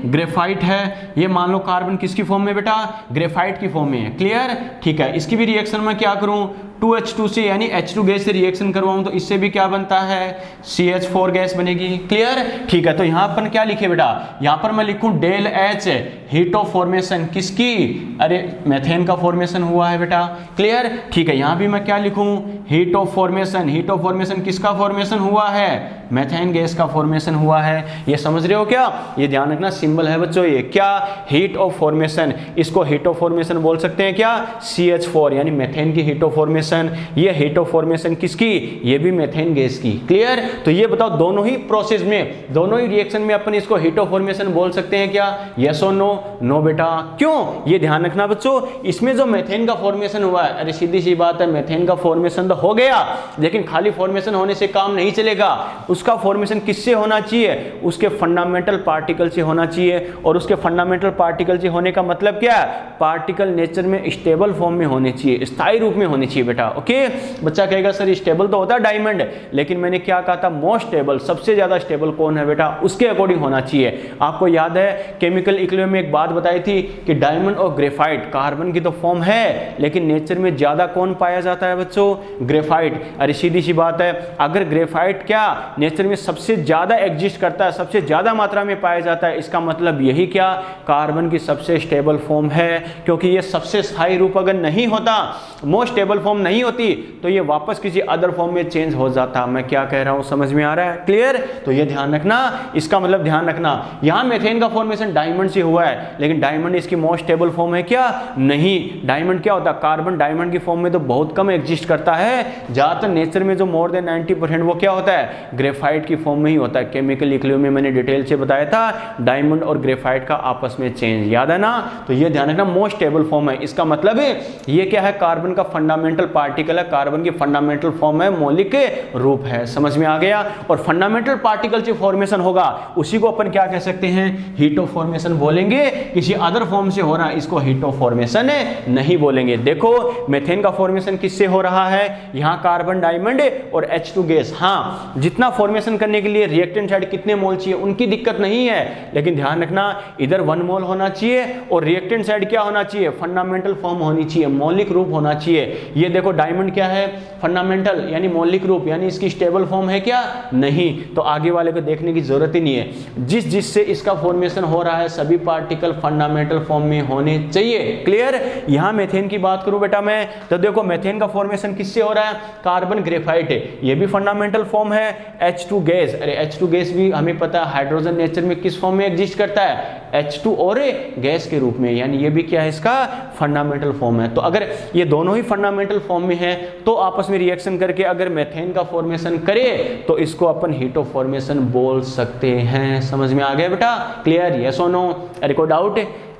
ग्रेफाइट है, ये मान लो कार्बन किसकी फॉर्म में बेटा? ग्रेफाइट की फॉर्म में है। क्लियर? ठीक है। इसकी भी रिएक्शन मैं क्या करूं, 2H2 से यानी H2 गैस से रिएक्शन करवाऊं तो इससे भी क्या बनता है? CH4 गैस बनेगी। क्लियर? ठीक है। तो यहाँ पर क्या लिखे बेटा? यहाँ पर मैं लिखूं del H, heat of formation किसकी? अरे मेथेन का फॉर्मेशन हुआ है बेटा। क्लियर? ठीक है। यहाँ भी मैं क्या लिखूं? Heat of formation. Heat of formation किसका फॉर्मेशन हुआ है? मेथेन गैस का फॉर्मेशन हुआ है। ये समझ रहे हो क्या? ये ध्यान रखना, सिंबल है बच्चों ये क्या? Heat of formation. इसको हीट ऑफ फॉर्मेशन बोल सकते हैं क्या? CH4 यानी मेथेन की हीट ऑफ फॉर्मेशन। ये हीट ऑफ फॉर्मेशन किसकी? ये भी मेथेन गैस की। क्लियर? तो ये बताओ दोनों ही प्रोसेस में, दोनों ही रिएक्शन में अपन इसको हीट ऑफ फॉर्मेशन बोल सकते हैं क्या? यस और नो? नो बेटा। क्यों? ये ध्यान रखना बच्चों, इसमें जो मेथेन का फॉर्मेशन हुआ है, अरे सीधी सी बात है, मेथेन का फॉर्मेशन तो हो गया, लेकिन खाली फॉर्मेशन होने से काम नहीं चलेगा। उसका फॉर्मेशन किससे होना चाहिए? उसके फंडामेंटल पार्टिकल से होना चाहिए। और उसके फंडामेंटल पार्टिकल से होने का मतलब क्या है? पार्टिकल नेचर में स्टेबल फॉर्म में होने चाहिए, स्थायी रूप में होने चाहिए बेटा। ओके, बच्चा कहेगा सर स्टेबल तो होता है डायमंड, लेकिन मैंने क्या कहा था? मोस्ट स्टेबल, सबसे ज्यादा स्टेबल कौन है बेटा? उसके अकॉर्डिंग होना चाहिए। आपको याद है केमिकल इक्विलिब्रियम में एक बात बताई थी कि डायमंड और ग्रेफाइट कार्बन की तो फॉर्म है, लेकिन नेचर में ज्यादा कौन पाया जाता है बच्चों? ग्रेफाइट। अरे सीधी सी बात है, अगर ग्रेफाइट क्या नेचर में सबसे ज्यादा एग्जिस्ट करता है, सबसे ज्यादा मात्रा में पाया जाता है, इसका मतलब यही क्या? कार्बन की सबसे स्टेबल फॉर्म है, क्योंकि ये सबसे स्थायी रूप अगर नहीं होता, मोस्ट स्टेबल फॉर्म नहीं होती, तो ये वापस किसी अदर फॉर्म में चेंज हो जाता। मैं क्या कह रहा हूं, समझ में आ रहा है? क्लियर? तो ये ध्यान रखना, इसका मतलब ध्यान रखना, यहां मेथेन का फॉर्मेशन डायमंड से हुआ है, लेकिन डायमंड इसकी मोस्ट स्टेबल फॉर्म है क्या? नहीं। डायमंड क्या होता है? कार्बन डायमंड की फॉर्म में तो बहुत कम एग्जिस्ट करता है, ज्यादातर नेचर में जो मोर देन 90% वो क्या होता है? ग्रेफाइट की फॉर्म में ही होता है। केमिकल इक्विलिब्रियम में मैंने डिटेल से बताया था डायमंड और ग्रेफाइट का आपस में चेंज, याद है ना? तो ये ध्यान रखना, मोस्ट स्टेबल फॉर्म है। इसका मतलब है ये क्या है? कार्बन का फंडामेंटल पार्टिकल है, कार्बन की फंडामेंटल फॉर्म है, मौलिक रूप है। समझ में आ गया? और फंडामेंटल पार्टिकल से फॉर्मेशन होगा, उसी को अपन क्या कह सकते हैं? हीट ऑफ फॉर्मेशन बोलेंगे। किसी अदर फॉर्म से हो रहा है, इसको हीट ऑफ फॉर्मेशन नहीं बोलेंगे। देखो मेथेन का फॉर्मेशन किससे हो रहा है? यहां कार्बन डायमंड और H2 गैस। हाँ, जितना फॉर्मेशन करने के लिए रिएक्टेंट साइड कितने मोल चाहिए उनकी दिक्कत नहीं है, लेकिन ध्यान रखना इधर 1 मोल होना चाहिए और रिएक्टेंट साइड क्या होना चाहिए? फंडामेंटल फॉर्म होनी चाहिए, मौलिक रूप होना चाहिए। ये देखो डायमंड क्या है? फंडामेंटल यानी मौलिक रूप, यानी इसकी स्टेबल फॉर्म है क्या? नहीं। तो आगे वाले को देखने की जरूरत ही नहीं है। जिससे इसका फॉर्मेशन हो रहा है सभी पार्टिकल फंडामेंटल फॉर्म में होने चाहिए। क्लियर? यहां मेथेन की बात करूं बेटा मैं, तो देखो मेथेन का फॉर्मेशन किससे हो रहा है? कार्बन ग्रेफाइट है, ये भी फंडामेंटल फॉर्म है। H2 गैस, अरे H2 गैस भी हमें पता है हाइड्रोजन नेचर में किस फॉर्म में एग्जिस्ट करता है? H2 और गैस के रूप में, यानी ये भी क्या है? इसका फंडामेंटल फॉर्म है। तो अगर ये दोनों ही फंडामेंटल फॉर्म में है, तो आपस में रिएक्शन करके अगर मेथेन का फॉर्मेशन करे तो इसको अपन हीट ऑफ फॉर्मेशन बोल सकते हैं। समझ में आ गया बेटा? क्लियर? यस और नो? अरे कोई डाउट?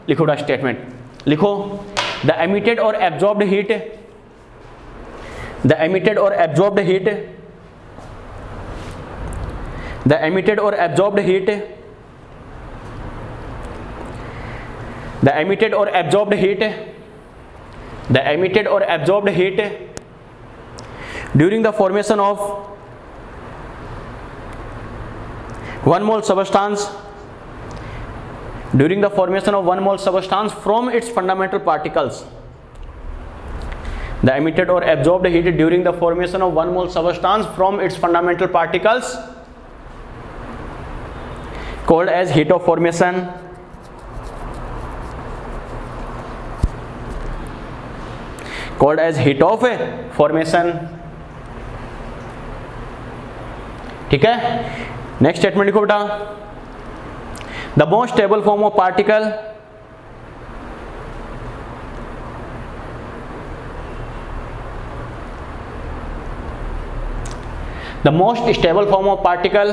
लिखो बेटा स्टेटमेंट, लिखो द एमिटेड और एब्जॉर्ब्ड हीट, द एमिटेड और एब्जॉर्ब्ड हीट, द एमिटेड और absorbed heat, the emitted or absorbed heat, the emitted or absorbed heat during the formation of 1 mole substance, during the formation of 1 mole substance from its fundamental particles, the emitted or absorbed heat during the formation of 1 mole substance from its fundamental particles called as heat of formation, called as heat of formation। ठीक है? नेक्स्ट स्टेटमेंट लिखो बेटा, the most stable form of particle, the most stable form of particle,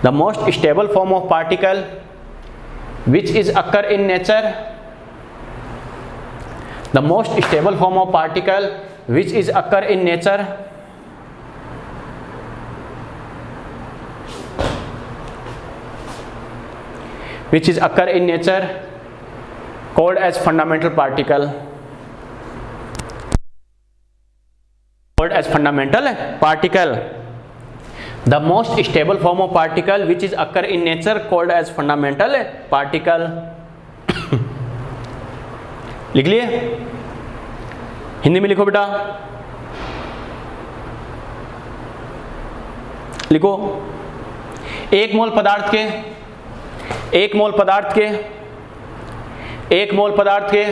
the most stable form of particle which is occur in nature, the most stable form of particle which is occur in nature, which is occur in nature called as fundamental particle, called as fundamental particle. The most stable form of particle which is occur in nature called as fundamental particle. लिख लिए, हिंदी में लिखो बेटा, लिखो। एक मोल पदार्थ के, एक मोल पदार्थ के, एक मोल पदार्थ के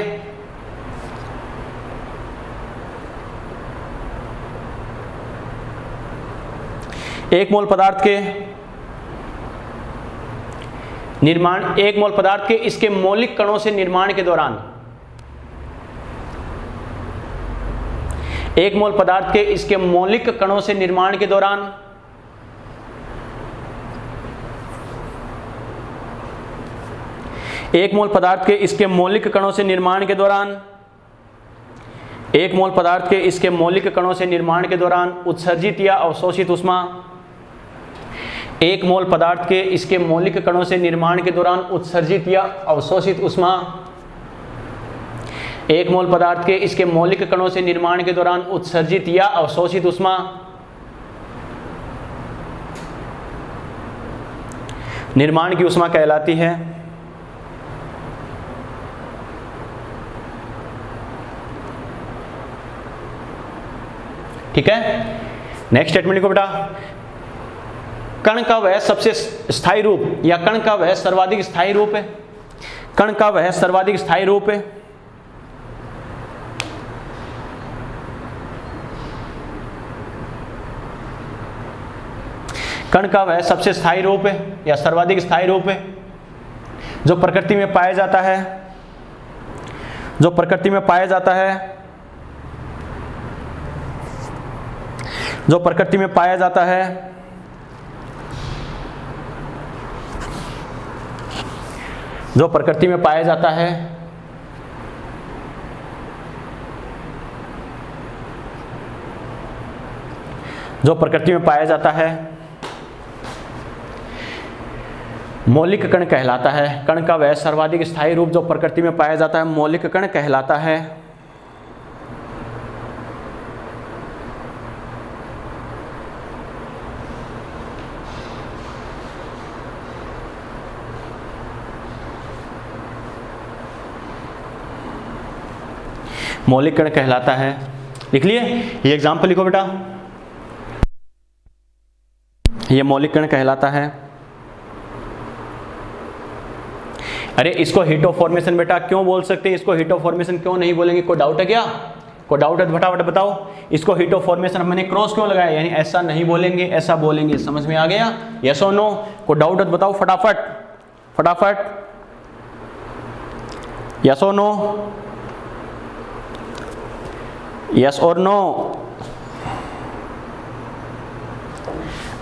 एक मोल पदार्थ के निर्माण, एक मोल पदार्थ के इसके मौलिक कणों से निर्माण के दौरान, एक मोल पदार्थ के इसके मौलिक कणों से निर्माण के दौरान एक मोल पदार्थ के इसके मौलिक कणों से निर्माण के दौरान, एक मोल पदार्थ के इसके मौलिक कणों से निर्माण के दौरान उत्सर्जित या अवशोषित ऊष्मा, एक मोल पदार्थ के इसके मौलिक कणों से निर्माण के दौरान उत्सर्जित या अवशोषित ऊष्मा, एक मोल पदार्थ के इसके मौलिक कणों से निर्माण के दौरान उत्सर्जित या अवशोषित ऊष्मा निर्माण की ऊष्मा कहलाती है। ठीक है, नेक्स्ट स्टेटमेंट लिखो बेटा। कण का वह सबसे स्थायी रूप या कण का वह सर्वाधिक स्थायी रूप है, कण का वह सर्वाधिक स्थायी रूप है कण का वह सबसे स्थायी रूप है या सर्वाधिक स्थायी रूप है जो प्रकृति में पाया जाता है, जो प्रकृति में पाया जाता है, जो प्रकृति में पाया जाता है, जो प्रकृति में पाया जाता है, जो प्रकृति में पाया जाता है मौलिक कण कहलाता है। कण का वह सर्वाधिक स्थायी रूप जो प्रकृति में पाया जाता है मौलिक कण कहलाता है। मौलिक कण कहलाता है। लिख लिए, ये एग्जाम्पल लिखो बेटा, ये मौलिक कण कहलाता है। अरे इसको हीटो फॉर्मेशन बेटा क्यों बोल सकते हैं, इसको हीटो फॉर्मेशन क्यों नहीं बोलेंगे? कोई डाउट है क्या? कोई डाउट है तो फटाफट बताओ। इसको हीटो फॉर्मेशन मैंने क्रॉस क्यों लगाया, यानी ऐसा नहीं बोलेंगे ऐसा बोलेंगे, समझ में आ गया? यस और नो? कोई डाउट है तो बताओ फटाफट फटाफट, यस और नो, यस और नो।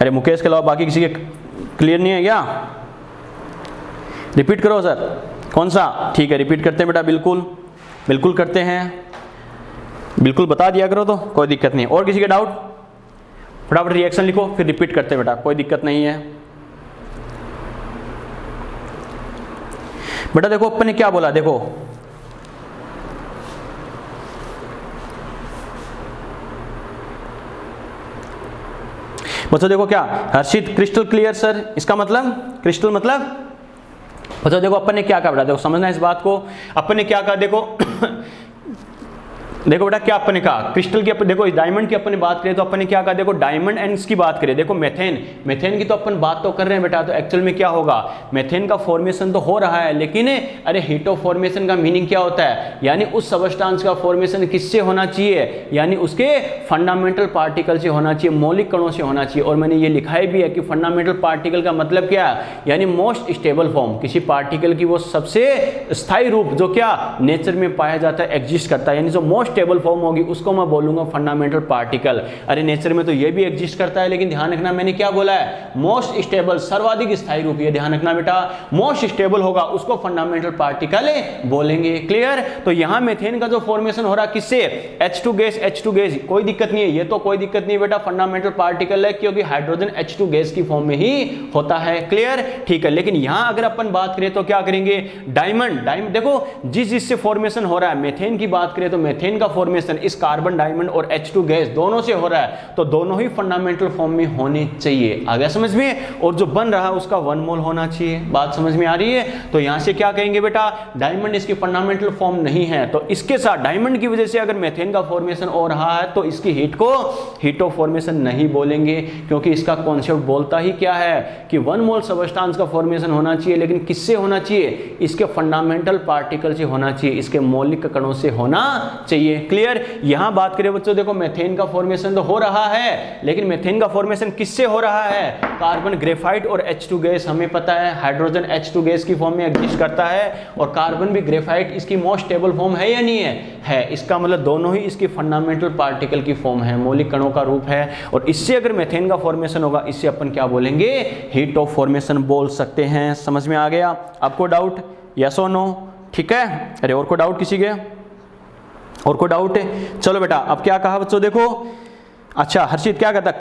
अरे मुकेश के अलावा बाकी किसी के क्लियर नहीं है क्या? रिपीट करो सर, कौन सा? ठीक है रिपीट करते हैं बेटा, बिल्कुल बिल्कुल करते हैं, बिल्कुल बता दिया करो तो कोई दिक्कत नहीं। और किसी का डाउट? फटाफट रिएक्शन लिखो फिर रिपीट करते हैं बेटा, कोई दिक्कत नहीं है। बेटा देखो अपन ने क्या बोला, देखो बच्चों देखो क्या हर्षित क्रिस्टल क्लियर सर, इसका मतलब क्रिस्टल मतलब बच्चों देखो अपन ने क्या कहा बेटा, देखो समझना इस बात को। अपन ने क्या कहा देखो देखो बेटा क्या अपन ने कहा, क्रिस्टल की अपन देखो डायमंड की अपन ने बात करें तो अपन ने क्या कहा, देखो डायमंड एंड की बात करें, देखो मेथेन, मेथेन की तो अपन बात तो कर रहे हैं बेटा, तो एक्चुअल में क्या होगा, मेथेन का फॉर्मेशन तो हो रहा है, लेकिन अरे हीटो फॉर्मेशन का मीनिंग क्या होता है, यानी उस सबस्टांस का फॉर्मेशन किससे होना चाहिए, यानी उसके फंडामेंटल पार्टिकल से होना चाहिए, मौलिक कणों से होना चाहिए। और मैंने ये लिखा भी है कि फंडामेंटल पार्टिकल का मतलब क्या है, यानी मोस्ट स्टेबल फॉर्म, किसी पार्टिकल की वो सबसे स्थायी रूप जो क्या नेचर में पाया जाता है, एग्जिस्ट करता है, यानी जो मोस्ट स्टेबल फॉर्म होगी उसको मैं बोलूंगा फंडामेंटल पार्टिकल। अरे नेचर में तो ये भी एग्जिस्ट करता है, लेकिन ध्यान रखना मैंने क्या बोला है, मोस्ट स्टेबल, सर्वाधिक स्थायी रूप। ये ध्यान रखना बेटा, मोस्ट स्टेबल होगा उसको फंडामेंटल पार्टिकल बोलेंगे। क्लियर? तो यहां मीथेन का जो फॉर्मेशन हो रहा है किससे, H2 गैस, H2 गैस, कोई दिक्कत नहीं है, ये तो कोई दिक्कत नहीं बेटा, फंडामेंटल पार्टिकल है क्योंकि हाइड्रोजन H2 गैस की फॉर्म में ही होता है। क्लियर? ठीक है। लेकिन यहां अगर अपन बात करें तो क्या करेंगे, डायमंड देखो जिससे फॉर्मेशन हो रहा है, मीथेन की बात करें तो मीथेन का फॉर्मेशन इस कार्बन डायमंड और H2 गैस दोनों से हो रहा है, तो दोनों ही फंडामेंटल फॉर्म में होने चाहिए। आ गया समझ में? और जो बन रहा है उसका 1 मोल होना चाहिए। बात समझ में आ रही है? तो यहां से क्या कहेंगे बेटा, डायमंड इसकी फंडामेंटल फॉर्म नहीं है, तो इसके साथ डायमंड की वजह से अगर मीथेन का फॉर्मेशन हो रहा है तो इसकी हीट को हीट ऑफ फॉर्मेशन नहीं बोलेंगे, क्योंकि इसका कॉन्सेप्ट बोलता ही क्या है कि 1 मोल सबस्टेंस का फॉर्मेशन होना चाहिए, लेकिन किससे होना चाहिए, इसके फंडामेंटल पार्टिकल से होना चाहिए, इसके मौलिक कणों से होना चाहिए। क्लियर? यहां बात करें बच्चों, देखो मीथेन का फॉर्मेशन तो हो रहा है, लेकिन मीथेन का फॉर्मेशन किससे हो रहा है, कार्बन ग्रेफाइट और H2 गैस, हमें पता है हाइड्रोजन H2 गैस की फॉर्म में एग्जिस्ट करता है, और कार्बन भी ग्रेफाइट इसकी मोस्ट स्टेबल फॉर्म है या नहीं है? इसका मतलब दोनों ही इसकी फंडामेंटल पार्टिकल की फॉर्म है, मौलिक कणों का रूप है, और इससे अगर मीथेन का फॉर्मेशन होगा इससे अपन क्या बोलेंगे, हीट ऑफ फॉर्मेशन बोल सकते हैं। समझ में आ गया? आपको डाउट, यस और नो? ठीक है। अरे और को डाउट किसी के, और को डाउट है? चलो बेटा, अब क्या कहा बच्चों, देखो अच्छा हर्षित क्या कहता,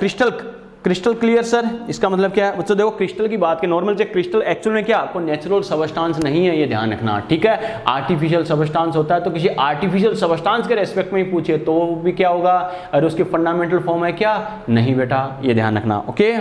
क्रिस्टल क्लियर सर, इसका मतलब क्या है बच्चों, देखो क्रिस्टल की बात की, नॉर्मल से क्रिस्टल एक्चुअल में क्या, कोई नेचुरल सबस्टेंस नहीं है, ये ध्यान रखना। ठीक है? आर्टिफिशियल सबस्टेंस होता है, तो किसी आर्टिफिशियल सबस्टेंस के रेस्पेक्ट में ही पूछे तो भी क्या होगा, अरे उसकी फंडामेंटल फॉर्म है क्या, नहीं बेटा, ये ध्यान रखना। ओके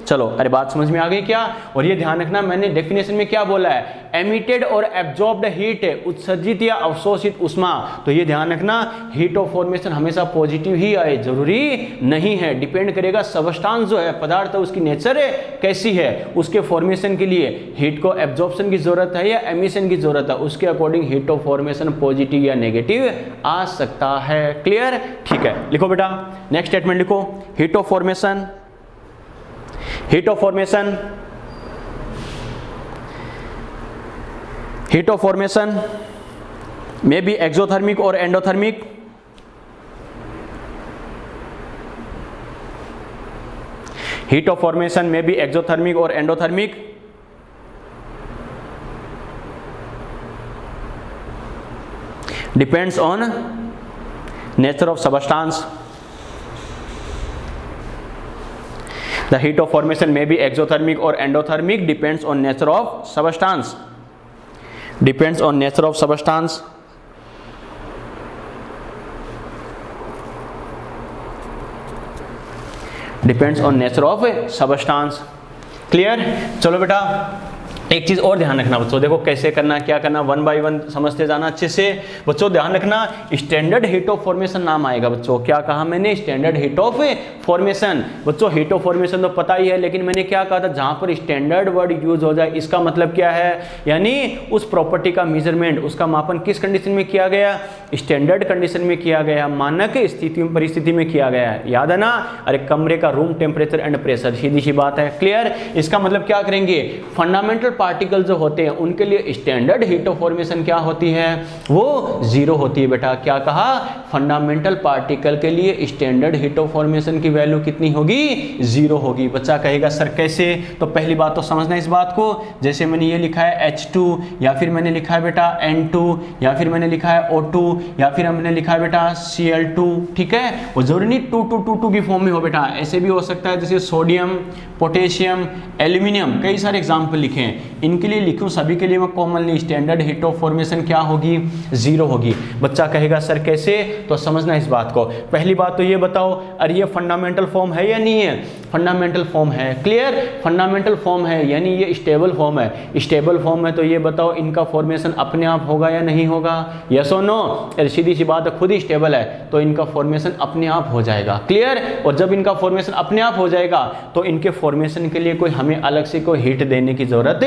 चलो, अरे बात समझ में आ गई क्या? और ये ध्यान रखना मैंने डेफिनेशन में क्या बोला है, एमिटेड और एब्जॉर्ब्ड हीट, उत्सर्जित या अवशोषित उष्मा। तो ये ध्यान रखना, हीट ऑफ फॉर्मेशन हमेशा पॉजिटिव ही आए, जरूरी नहीं है, डिपेंड करेगा सबस्टेंस जो है, पदार्थ है, उसकी नेचर है कैसी है, उसके फॉर्मेशन के लिए हीट को एब्जॉर्प्शन की जरूरत है या एमिशन की जरूरत है, उसके according heat of formation positive या नेगेटिव आ सकता है। क्लियर? ठीक है, लिखो बेटा नेक्स्ट स्टेटमेंट लिखो, heat of formation, heat of formation, heat of formation may be exothermic or endothermic. Heat of formation may be exothermic or endothermic. Depends on nature of substance. The heat of formation may be exothermic or endothermic, depends on nature of substance. Depends on nature of substance. Depends on nature of substance. Clear? चलो बेटा एक चीज और ध्यान रखना बच्चों, देखो कैसे करना, क्या करना, 1 बाय 1 समझते जाना अच्छे से। बच्चों ध्यान रखना, स्टैंडर्ड हीट ऑफ फॉर्मेशन नाम आएगा बच्चों। क्या कहा मैंने? Standard heat of formation. बच्चों हीट ऑफ फॉर्मेशन तो पता ही है, लेकिन मैंने क्या कहा था, जहां पर स्टैंडर्ड वर्ड यूज हो जाए, इसका मतलब क्या है, यानी उस प्रॉपर्टी का मेजरमेंट, उसका मापन किस कंडीशन में किया गया, स्टैंडर्ड कंडीशन में किया गया, मानक स्थिति परिस्थिति में किया गया है। याद है ना? अरे कमरे का रूम टेम्परेचर एंड प्रेशर, सीधी सी बात है। क्लियर? इसका मतलब क्या करेंगे, फंडामेंटल पार्टिकल जो होते हैं उनके लिए स्टैंडर्ड हीट ऑफ फॉर्मेशन क्या होती है, वो 0 होती है बेटा। क्या कहा? फंडामेंटल पार्टिकल के लिए स्टैंडर्ड हीट ऑफ फॉर्मेशन की वैल्यू कितनी होगी? 0 होगी। बच्चा कहेगा सर कैसे? तो पहली बात तो समझना इस बात को, जैसे मैंने ये लिखा है H2, या फिर मैंने लिखा है बेटा N2, या फिर मैंने लिखा है O2, या फिर हमने लिखा है बेटा Cl2। ठीक है? वो जरूरी नहीं 2 की फॉर्म में हो बेटा, ऐसे भी हो सकता है जैसे सोडियम, पोटेशियम, एल्यूमिनियम, कई सारे एग्जाम्पल लिखे हैं, इनके लिए लिखूं, सभी के लिए मैं commonly standard heat of formation क्या होगी? 0 होगी। बच्चा कहेगा सर कैसे? तो समझना इस बात को। पहली बात तो ये बताओ, अरे ये फंडामेंटल फॉर्म है या नहीं है? फंडामेंटल फॉर्म है। क्लियर? फंडामेंटल फॉर्म है यानी ये स्टेबल फॉर्म है। स्टेबल फॉर्म है तो ये बताओ इनका फॉर्मेशन अपने आप होगा या नहीं होगा? यस और नो? अरे सीधी सी बात है, खुद ही स्टेबल है तो इनका फॉर्मेशन अपने आप हो जाएगा। क्लियर? और जब इनका फॉर्मेशन अपने आप हो जाएगा तो इनके फॉर्मेशन के लिए कोई हमें अलग से कोई हीट देने की जरूरत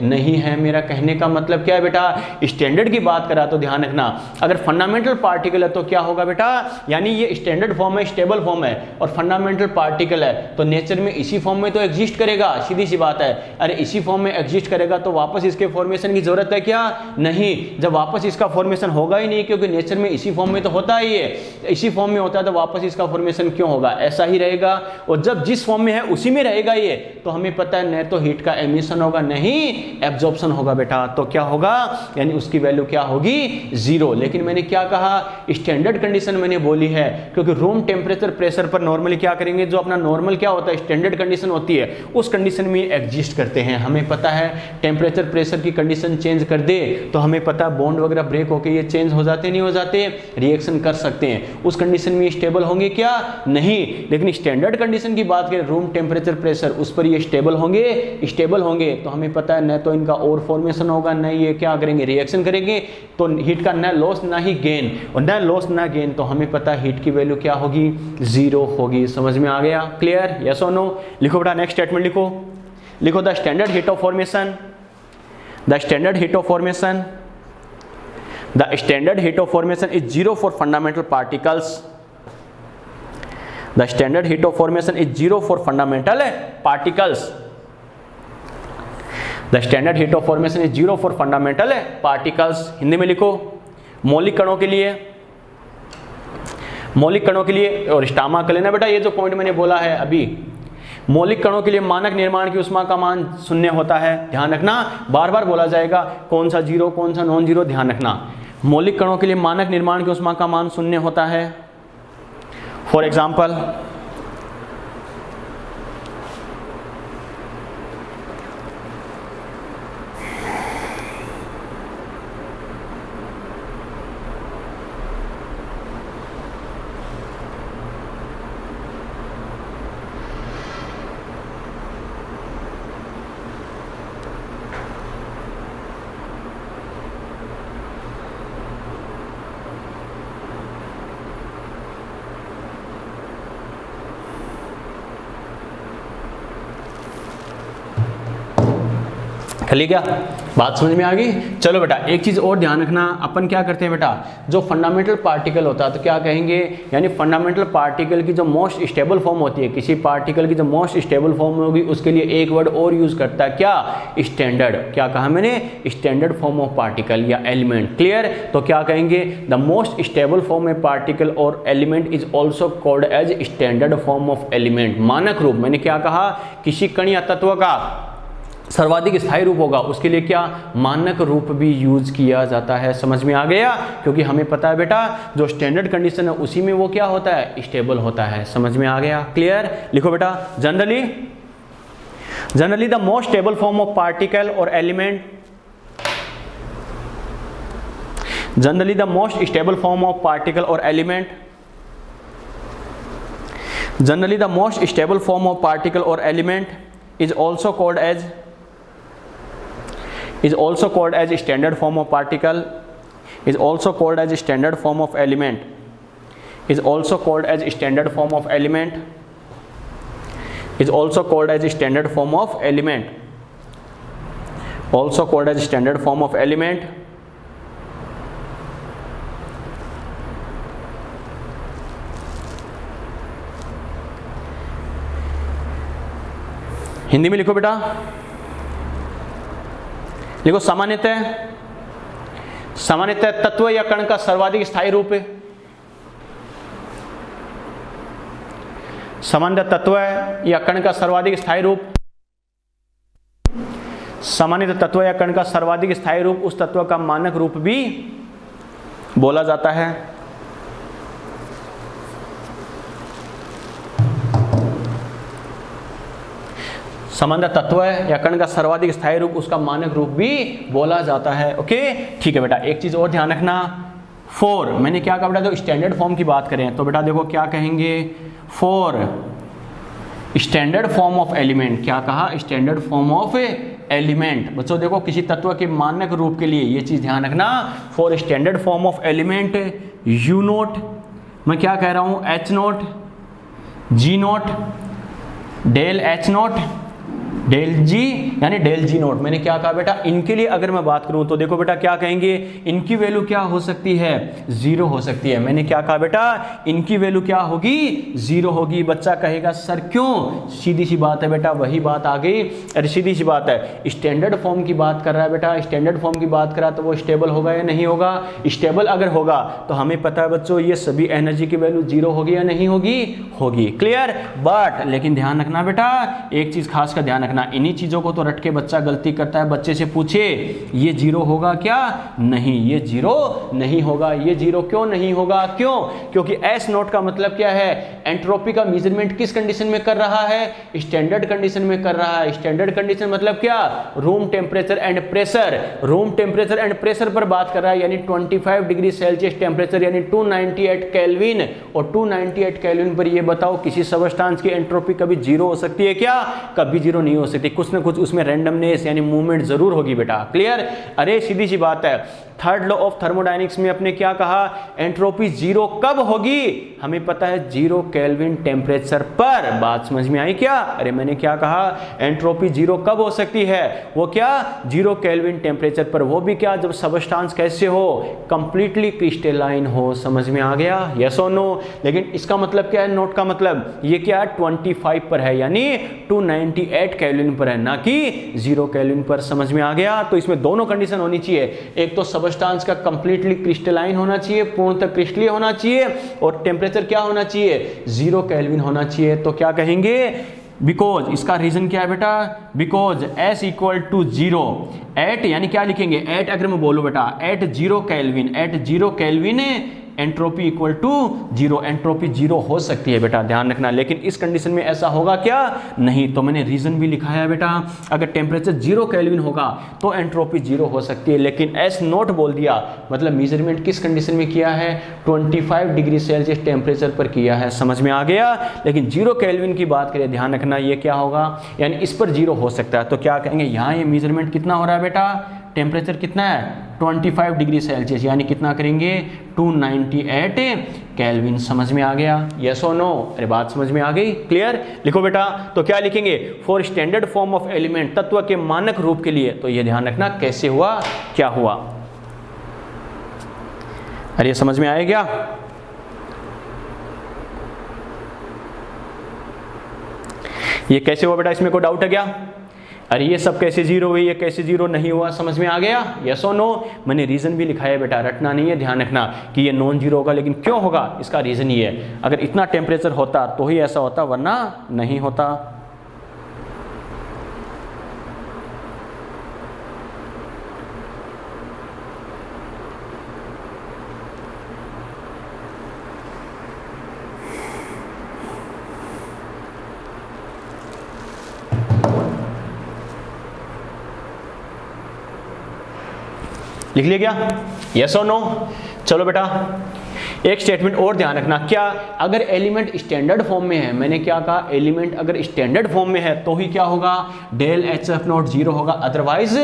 नहीं है। मेरा कहने का मतलब क्या है बेटा, स्टैंडर्ड की बात करा तो ध्यान रखना, अगर फंडामेंटल पार्टिकल है तो क्या होगा बेटा, यानी ये स्टैंडर्ड फॉर्म है, स्टेबल फॉर्म है, और फंडामेंटल पार्टिकल है तो तो नेचर में इसी फॉर्म में तो एग्जिस्ट करेगा, सीधी सी बात है। अरे इसी फॉर्म में एग्जिस्ट करेगा तो वापस इसके फॉर्मेशन की जरूरत है क्या? नहीं, जब वापस इसका फॉर्मेशन होगा ही नहीं, क्योंकि नेचर में इसी फॉर्म में तो होता ही है, इसी फॉर्म में होता है तो वापस इसका फॉर्मेशन क्यों होगा? ऐसा ही रहेगा। और जब जिस फॉर्म में है उसी में रहेगा ये, तो हमें पता है न तो हीट का एमिशन होगा, नहीं एब्जॉर्प्शन होगा बेटा। तो क्या होगा? यानी उसकी वैल्यू क्या होगी? 0। लेकिन मैंने क्या कहा? स्टैंडर्ड कंडीशन मैंने बोली है, क्योंकि रूम टेम्परेचर प्रेशर पर नॉर्मली क्या करेंगे, जो अपना नॉर्मल क्या होता है, स्टैंडर्ड कंडीशन होती है, उस कंडीशन में एग्जिस्ट करते हैं। हमें पता है टेम्परेचर प्रेशर की कंडीशन चेंज कर दे तो हमें पता है बॉन्ड वगैरह ब्रेक होकर ये चेंज हो जाते नहीं हो जाते, रिएक्शन कर सकते हैं। उस कंडीशन में स्टेबल होंगे क्या? नहीं। लेकिन स्टैंडर्ड कंडीशन की बात करें, रूम टेम्परेचर प्रेशर, उस पर ये स्टेबल होंगे, स्टेबल होंगे तो हमें पता है न तो इनका और फॉर्मेशन होगा, न ये क्या करेंगे, रिएक्शन करेंगे। तो हीट का न लॉस ना ही गेन, और न लॉस ना गेन, तो हमें पता है हीट की वैल्यू क्या होगी? 0 होगी। समझ में आ गया? क्लियर? यस और नो? लिखो बेटा नेक्स्ट स्टेटमेंट लिखो। लिखो the standard heat of formation, the standard heat of formation, the standard heat of formation is 0 for fundamental particles. The standard heat of formation is 0 for fundamental particles. The standard heat of formation is 0 for fundamental particles. Hindi में लिखो, मौलिक कणों के लिए, मौलिक कणों के लिए, और स्टामा कर लेना बेटा, ये जो पॉइंट मैंने बोला है अभी, मौलिक कणों के लिए मानक निर्माण की ऊष्मा का मान 0 होता है। ध्यान रखना, बार बार बोला जाएगा कौन सा 0 कौन सा नॉन 0, ध्यान रखना। मौलिक कणों के लिए मानक निर्माण की ऊष्मा का मान 0 होता है। फॉर एग्जाम्पल, चलिए क्या बात समझ में आ गई? चलो बेटा एक चीज़ और ध्यान रखना, अपन क्या करते हैं बेटा, जो फंडामेंटल पार्टिकल होता है तो क्या कहेंगे, यानी फंडामेंटल पार्टिकल की जो मोस्ट स्टेबल फॉर्म होती है, किसी पार्टिकल की जो मोस्ट स्टेबल फॉर्म होगी उसके लिए एक वर्ड और यूज़ करता है, क्या? स्टैंडर्ड। क्या कहा मैंने? स्टैंडर्ड फॉर्म ऑफ पार्टिकल या एलिमेंट। क्लियर? तो क्या कहेंगे, the most stable form of particle और element is also called as standard form of element. मानक रूप, मैंने क्या कहा, किसी कण या तत्व का सर्वाधिक स्थायी रूप होगा उसके लिए क्या? मानक रूप भी यूज किया जाता है। समझ में आ गया? क्योंकि हमें पता है बेटा जो स्टैंडर्ड कंडीशन है उसी में वो क्या होता है? स्टेबल होता है। समझ में आ गया? क्लियर? लिखो बेटा, generally the most stable form of particle और element, generally the most stable form of particle और element, generally the most stable form of particle और element is also called as standard form of particle, is also called as standard form of element, is also called as standard form of element, is also called as standard form of element, also called as standard form of element, Hindi में लिखो बेटा, लिखो सामान्यतः तत्व या कण का सर्वाधिक स्थायी रूप है, सामान्यतः तत्व या कण का सर्वाधिक स्थायी रूप, सामान्यतः तत्व या कण का सर्वाधिक स्थायी रूप उस तत्व का मानक रूप भी बोला जाता है। सामान्य तत्व है या कण का सर्वाधिक स्थायी रूप उसका मानक रूप भी बोला जाता है। ओके ठीक है बेटा, एक चीज और ध्यान रखना, फॉर, मैंने क्या कहा बेटा, जो स्टैंडर्ड फॉर्म की बात करें तो बेटा देखो क्या कहेंगे, for standard form of element. क्या कहा? Standard form of element. बच्चों देखो किसी तत्व के मानक रूप के लिए ये चीज ध्यान रखना, for standard form of element U naught, मैं क्या कह रहा हूं, H naught, G naught, del H naught, del G यानी डेल जी नोट। मैंने क्या कहा बेटा, इनके लिए अगर मैं बात करूं तो देखो बेटा क्या कहेंगे, इनकी वैल्यू क्या हो सकती है, 0 हो सकती है। मैंने क्या कहा बेटा, इनकी वैल्यू क्या होगी, 0 होगी। बच्चा कहेगा सर क्यों, सीधी सी बात है बेटा, वही बात आ गई। अरे सीधी सी बात है, स्टैंडर्ड फॉर्म की बात कर रहा है बेटा, स्टैंडर्ड फॉर्म की बात कर रहा है तो वो स्टेबल होगा या नहीं होगा। स्टेबल अगर होगा तो हमें पता है बच्चों ये सभी एनर्जी की वैल्यू 0 होगी या नहीं होगी, होगी। क्लियर। बट लेकिन ध्यान रखना बेटा, एक चीज खास का ध्यान रखना, इन्हीं चीजों को तो रट के बच्चा गलती करता है। बच्चे से पूछे ये 0 होगा क्या, नहीं ये 0 नहीं होगा। ये 0 क्यों नहीं होगा, क्यों, क्योंकि एस नोट का मतलब क्या है, एंट्रोपी का मेजरमेंट किस कंडीशन में कर रहा है, स्टैंडर्ड कंडीशन में कर रहा है। स्टैंडर्ड कंडीशन मतलब क्या, room temperature and pressure, room temperature and pressure पर बात कर रहा है, यानी 25 डिग्री सेल्सियस टेम्परेचर यानी 298 केल्विन। और 298 केल्विन पर ये बताओ किसी सबस्टांस की एंट्रोपी कभी 0 हो सकती है क्या, कभी 0 नहीं हो सकती। कुछ ना कुछ उसमें रैंडमनेस यानी मूवमेंट जरूर होगी बेटा। क्लियर। अरे सीधी सी बात है, थर्ड लॉ ऑफ थर्मोडायनेमिक्स में अपने क्या कहा, एंट्रोपी 0 कब होगी, हमें पता है 0 केल्विन टेम्परेचर पर। बात समझ में आई क्या, अरे मैंने क्या कहा, एंट्रोपी 0 कब हो सकती है, वो क्या 0 केल्विन टेम्परेचर पर, वो भी क्या जब सबस्टांस कैसे हो, कंप्लीटली क्रिस्टलाइन हो। समझ में आ गया, यस और नो। लेकिन इसका मतलब क्या है, नोट का मतलब ये क्या है 25 पर है यानी 298 केल्विन पर है, ना कि 0 केल्विन पर। समझ में आ गया। तो इसमें दोनों कंडीशन होनी चाहिए, एक तो सबस्टांस का कंप्लीटली क्रिस्टलाइन होना चाहिए, पूर्णतः क्रिस्टलीय होना चाहिए, और टेम्परेचर क्या होना चाहिए, 0 केल्विन होना चाहिए। तो क्या कहेंगे, बिकॉज, इसका रीजन क्या है बेटा, because S equal to 0 at, यानी क्या लिखेंगे, एट अगर मैं बोलूं बेटा at 0 kelvin, at 0 kelvin entropy equal to 0, entropy 0 हो सकती है बेटा, ध्यान रखना। लेकिन इस कंडीशन में ऐसा होगा क्या, नहीं। तो मैंने रीजन भी लिखा है बेटा, अगर टेम्परेचर 0 केल्विन होगा तो एंट्रोपी 0 हो सकती है। लेकिन एस नोट बोल दिया मतलब मेजरमेंट किस कंडीशन में किया है, 25 डिग्री सेल्सियस टेम्परेचर पर किया है। समझ में आ गया। लेकिन 0 केल्विन की बात करें, ध्यान रखना ये क्या होगा, यानी इस पर 0 हो सकता है। तो क्या कहेंगे, यहाँ ये मेजरमेंट कितना हो रहा है बेटा, टेम्परेचर कितना है 25 डिग्री सेल्सियस, यानी कितना करेंगे 298 केल्विन। समझ में आ गया, यस और नो। अरे बात समझ में आ गई, क्लियर। लिखो बेटा, तो क्या लिखेंगे, for standard form of element, तत्व के मानक रूप के लिए। तो ये ध्यान रखना कैसे हुआ, क्या हुआ। अरे ये समझ में आया क्या, ये कैसे हुआ बेटा, इसमें कोई डाउट है क्या, अरे ये सब कैसे 0 हुई, ये कैसे 0 नहीं हुआ, समझ में आ गया, यस और नो। मैंने रीजन भी लिखा है बेटा, रटना नहीं है, ध्यान रखना कि ये नॉन 0 होगा। लेकिन क्यों होगा, इसका रीजन ये है, अगर इतना टेम्परेचर होता तो ही ऐसा होता, वरना नहीं होता। लिख लिया क्या, यस और नो। चलो बेटा एक स्टेटमेंट और ध्यान रखना, क्या अगर एलिमेंट स्टैंडर्ड फॉर्म में है, मैंने क्या कहा, एलिमेंट अगर स्टैंडर्ड फॉर्म में है तो ही क्या होगा, डेल एच एफ नॉट 0 होगा, अदरवाइज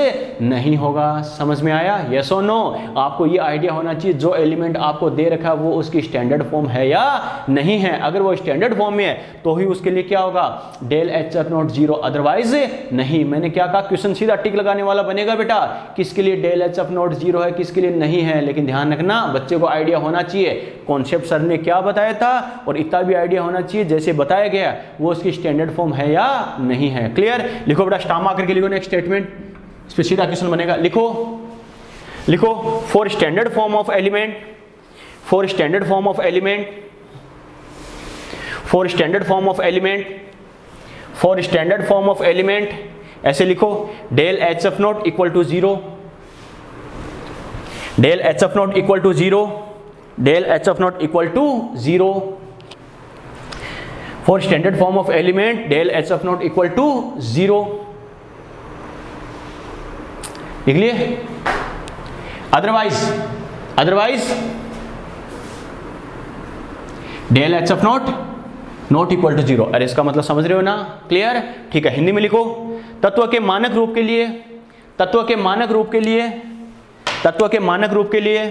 नहीं होगा। समझ में आया, यस और नो। आपको ये आइडिया होना चाहिए जो एलिमेंट आपको दे रखा है वो उसकी स्टैंडर्ड फॉर्म है या नहीं है। अगर वो स्टैंडर्ड फॉर्म में है तो ही उसके लिए क्या होगा, del H F naught 0, otherwise नहीं। मैंने क्या कहा, क्वेश्चन सीधा टिक लगाने वाला बनेगा बेटा, किसके लिए डेल एच एफ नॉट 0 है, किसके लिए नहीं है। लेकिन ध्यान रखना बच्चे को आइडिया होना चाहिए कॉन्सेप्ट सर ने क्या बताया था, और इतना भी आइडिया होना चाहिए जैसे बताया गया वो उसकी स्टैंडर्ड फॉर्म है या नहीं है। क्लियर। लिखो बेटा, स्टार मार्कर के लिखो नेक्स्ट स्टेटमेंट, इस पे सीधा क्वेश्चन बनेगा। लिखो लिखो for standard form of element, for standard form of element, for standard form of element, for standard form of element, ऐसे लिखो, del H F naught equal to 0, del H F naught equal to 0, del HF naught equal to 0. For standard form of element, del HF naught equal to 0. लिख लिए। Otherwise del HF naught naught equal to 0। अरे इसका मतलब समझ रहे हो ना, क्लियर। ठीक है, हिंदी में लिखो, तत्व के मानक रूप के लिए, तत्व के मानक रूप के लिए, तत्व के मानक रूप के लिए,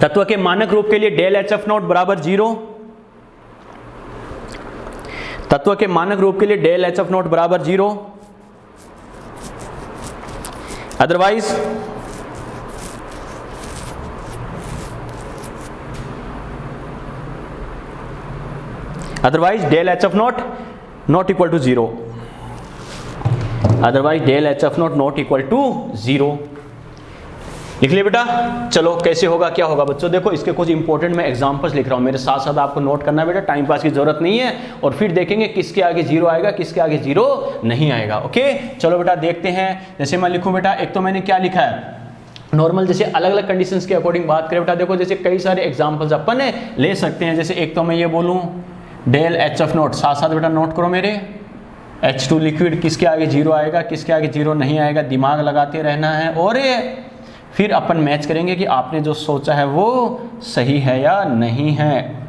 तत्व के मानक रूप के लिए डेल एच एफ नॉट बराबर 0, तत्व के मानक रूप के लिए डेल एच ऑफ नॉट बराबर 0, otherwise del H of naught equal to 0, otherwise del H of naught equal to 0। लिख लिया बेटा। चलो कैसे होगा, क्या होगा बच्चों, देखो इसके कुछ इंपॉर्टेंट मैं एग्जांपल्स लिख रहा हूं, मेरे साथ साथ आपको नोट करना बेटा, टाइम पास की जरूरत नहीं है, और फिर देखेंगे किसके आगे 0 आएगा, किसके आगे 0 नहीं आएगा। ओके चलो बेटा देखते हैं। जैसे मैं लिखूं बेटा, एक तो मैंने क्या लिखा है नॉर्मल, जैसे अलग अलग कंडीशंस के अकॉर्डिंग बात करें बेटा, देखो जैसे कई सारे एग्जांपल्स अपन ले सकते हैं। जैसे एक तो मैं ये बोलूं डेल एच ऑफ नॉट, साथ साथ बेटा नोट करो मेरे, H2 लिक्विड किसके आगे 0 आएगा, किसके आगे 0 नहीं आएगा, दिमाग लगाते रहना है, और फिर अपन मैच करेंगे कि आपने जो सोचा है वो सही है या नहीं है।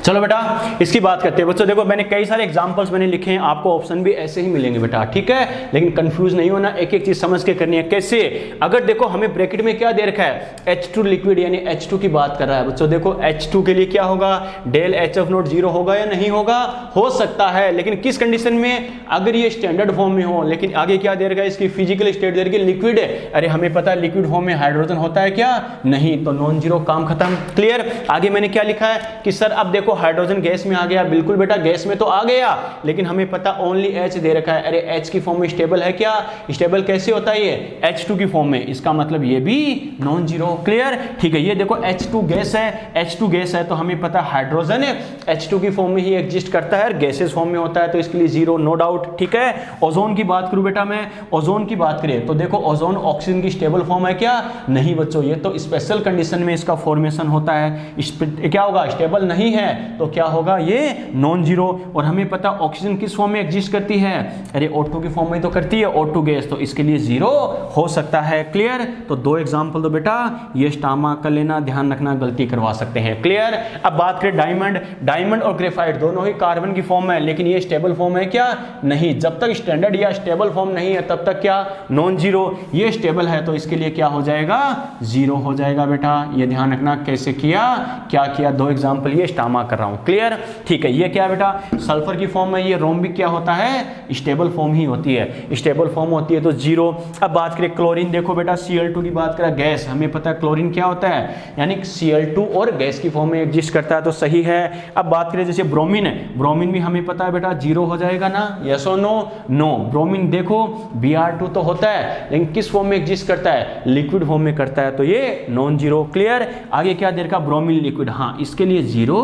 चलो बेटा इसकी बात करते हैं बच्चों। देखो मैंने कई सारे एग्जांपल्स मैंने लिखे हैं, आपको ऑप्शन भी ऐसे ही मिलेंगे बेटा, ठीक है, लेकिन कंफ्यूज नहीं होना, एक एक चीज समझ के करनी है। कैसे, अगर देखो हमें ब्रैकेट में क्या दे रखा है, H2 लिक्विड यानी H2 की बात कर रहा है बच्चों। देखो H2 के लिए क्या होगा, डेल एच ऑफ नॉट 0 होगा या नहीं होगा, हो सकता है, लेकिन किस कंडीशन में, अगर ये स्टैंडर्ड फॉर्म में हो। लेकिन आगे क्या दे रखा है, इसकी फिजिकल स्टेट दे रखी है लिक्विड है। अरे हमें पता है लिक्विड फॉर्म में हाइड्रोजन होता है क्या, नहीं, तो नॉन जीरो, काम खत्म। क्लियर। आगे मैंने क्या लिखा है कि सर अब देखो हाइड्रोजन गैस में आ गया, बिल्कुल बेटा गैस में तो आ गया, लेकिन हमें पता ओनली H दे रखा है। अरे H की फॉर्म में स्टेबल है क्या, स्टेबल कैसे होता है ये, H2 की फॉर्म में, इसका मतलब ये भी नॉन जीरो। क्लियर, ठीक है। ये देखो H2 गैस है, H2 गैस है तो हमें पता हाइड्रोजन है H2 की फॉर्म में ही एग्जिस्ट करता है, गैसेस फॉर्म में होता है तो इसके लिए जीरो, नो डाउट, ठीक है। ओजोन की बात करूं बेटा मैं, ओजोन की बात करें तो देखो ओजोन ऑक्सीजन की स्टेबल फॉर्म है क्या, नहीं बच्चों, ये तो स्पेशल कंडीशन में इसका फॉर्मेशन होता है। क्या होगा, स्टेबल नहीं है तो क्या होगा, ये नॉन जीरो। और हमें पता ऑक्सीजन किस फॉर्म में एग्जिस्ट करती है, अरे O2 की फॉर्म में तो करती है, O2 गैस, तो इसके लिए जीरो हो सकता है। क्लियर, तो दो एग्जांपल तो बेटा ये स्टामा कर लेना, ध्यान रखना, गलती करवा सकते हैं। क्लियर। अब बात करें डायमंड, डायमंड और ग्रेफाइट दोनों ही कार्बन की फॉर्म है, लेकिन ये स्टेबल फॉर्म है क्या, नहीं, जब तक स्टैंडर्ड या स्टेबल फॉर्म नहीं है तब तक क्या, नॉन जीरो। ये स्टेबल है तो इसके लिए क्या हो जाएगा, जीरो हो जाएगा बेटा, ये ध्यान रखना। कैसे किया, क्या किया, दो एग्जांपल ये स्टामा कर रहा हूं। क्लियर, ठीक है। ये क्या बेटा, सल्फर की फॉर्म में, ये रोम्बिक क्या होता है, स्टेबल फॉर्म ही होती है, स्टेबल फॉर्म होती है तो जीरो। अब बात करें क्लोरीन, देखो बेटा Cl2 की बात करें, गैस, हमें पता है क्लोरीन क्या होता है, यानी Cl2 और गैस की फॉर्म में एग्जिस्ट करता है तो सही है। अब बात करें जैसे ब्रोमीन है, ब्रोमीन भी हमें पता है बेटा जीरो हो जाएगा ना, यस और नो, नो। ब्रोमीन देखो Br2 तो होता है, लेकिन किस फॉर्म में एग्जिस्ट करता है, लिक्विड फॉर्म में करता है तो ये नॉन जीरो। क्लियर। आगे क्या दे रखा, ब्रोमीन लिक्विड, हाँ, इसके लिए जीरो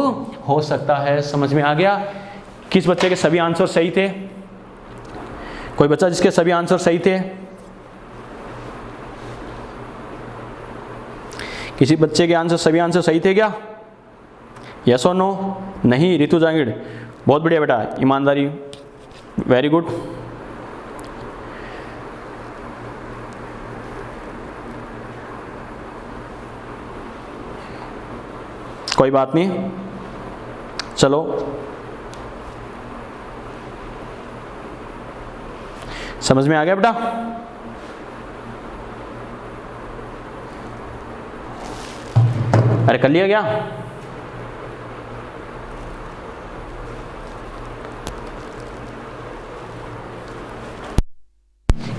हो सकता है। समझ में आ गया। किस बच्चे के सभी आंसर सही थे, कोई बच्चा जिसके सभी आंसर सही थे, किसी बच्चे के आंसर सभी आंसर सही थे क्या, यस और नो, नहीं, रितु जांगिड़, बहुत बढ़िया बेटा, ईमानदारी, वेरी गुड। कोई बात नहीं, चलो समझ में आ गया बेटा। अरे कर लिया क्या,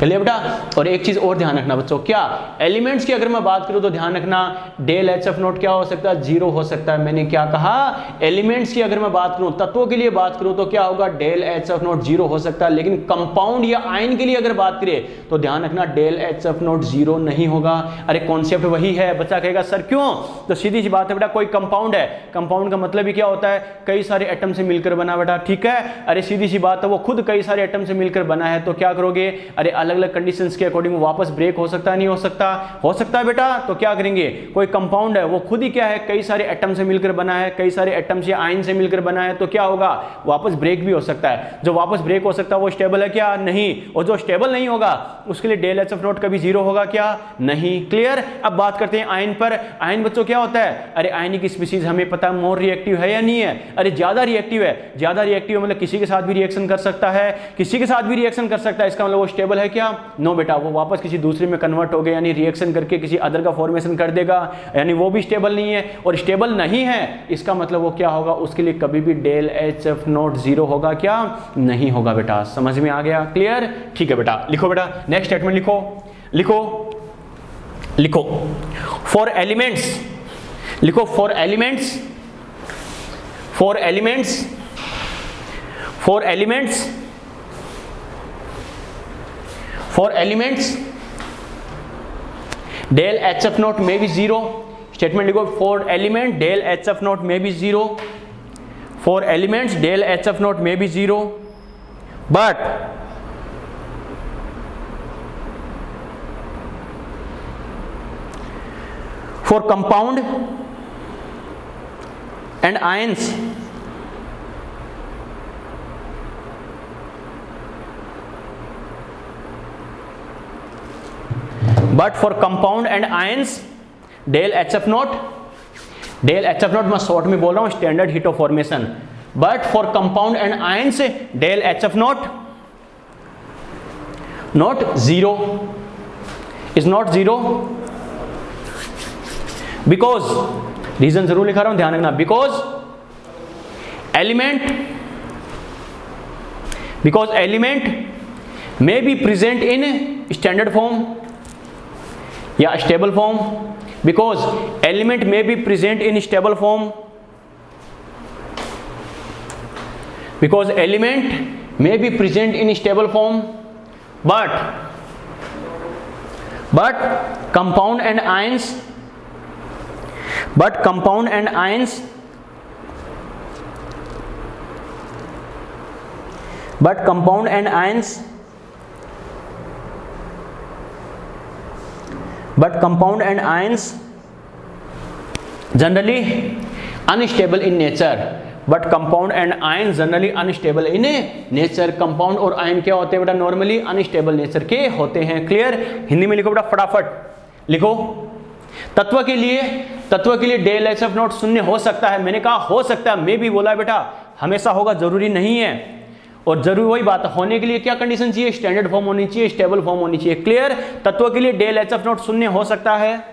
चलिए बेटा, और एक चीज और ध्यान रखना बच्चों, क्या एलिमेंट्स की अगर मैं बात करूं तो ध्यान रखना डेल एच एफ नॉट क्या हो सकता है, 0 हो सकता है। मैंने क्या कहा, एलिमेंट्स की अगर मैं बात करूं, तत्वों के लिए बात करूं तो क्या होगा, डेल एच एफ नॉट 0 हो सकता है। लेकिन कंपाउंड या आयन के लिए अगर बात करें तो ध्यान रखना डेल एच एफ नॉट 0 नहीं होगा। अरे कॉन्सेप्ट वही है। बच्चा कहेगा सर क्यों, तो सीधी सी बात है बेटा, कोई कंपाउंड है, कंपाउंड का मतलब ही क्या होता है, कई सारे एटम से मिलकर बना बेटा, ठीक है। अरे सीधी सी बात है, वो खुद कई सारे एटम से मिलकर बना है, तो क्या करोगे, अरे अलग अलग कंडीशंस के अकॉर्डिंग वापस ब्रेक हो सकता है, नहीं हो सकता, हो सकता है बेटा। तो क्या करेंगे, कोई कंपाउंड है वो खुद ही क्या है, कई सारे एटम से मिलकर बना है, कई सारे एटम से आयन से मिलकर बना है, तो क्या होगा, वापस ब्रेक भी हो सकता है। जो वापस ब्रेक हो सकता है वो स्टेबल है क्या, नहीं। और जो स्टेबल नहीं होगा उसके लिए डेल एच एफ नॉट कभी 0 होगा क्या, नहीं। क्लियर। अब बात करते हैं आयन पर। आयन बच्चों क्या होता है, अरे आयनिक स्पीशीज हमें पता है मोर रिएक्टिव है या नहीं है, अरे ज्यादा रिएक्टिव है। ज्यादा रिएक्टिव मतलब किसी के साथ भी रिएक्शन कर सकता है, किसी के साथ भी रिएक्शन कर सकता है, इसका मतलब वो स्टेबल है क्या, नो बेटा, वो वापस किसी दूसरे में कन्वर्ट हो गया, यानी रिएक्शन करके किसी अदर का फॉर्मेशन कर देगा, यानी वो भी स्टेबल नहीं है। और स्टेबल नहीं है इसका मतलब वो क्या होगा, उसके लिए कभी भी डेल एच एफ नॉट 0 होगा क्या, नहीं होगा बेटा। समझ में आ गया, क्लियर, ठीक है बेटा। लिखो बेटा नेक्स्ट स्टेटमेंट, लिखो लिखो लिखो फॉर एलिमेंट्स, लिखो for elements, for elements, for elements, for elements del H F naught may be 0। Statement लिखो, for element del H F naught may be 0, for elements del H F naught may be 0, but for compound and ions but for compound and ions del HF naught, del HF naught मैं शॉर्ट में बोल रहा हूं, standard heat of formation, but for compound and ions del HF naught not 0 is not 0 because, reason जरूर लिखा रहा हूं, ध्यान रखना, because element may be present in standard form या stable form, because element may be present in stable form, because element may be present in stable form, but compound and ions, but compound and ions, but compound and ions, but compound and ions generally unstable in nature, but compound and ions generally unstable in nature। Compound और आयन क्या होते हैं बेटा, नॉर्मली अनस्टेबल नेचर के होते हैं। क्लियर। हिंदी में लिखो बेटा फटाफट, लिखो तत्व के लिए डेल एच एफ नॉट 0 हो सकता है। मैंने कहा हो सकता है, मैं भी बोला है बेटा, हमेशा होगा जरूरी नहीं है। और जरूरी वही बात है, होने के लिए क्या कंडीशन चाहिए, स्टैंडर्ड फॉर्म होनी चाहिए, स्टेबल फॉर्म होनी चाहिए। क्लियर। तत्व के लिए डेल एच एफ नॉट 0 हो सकता है,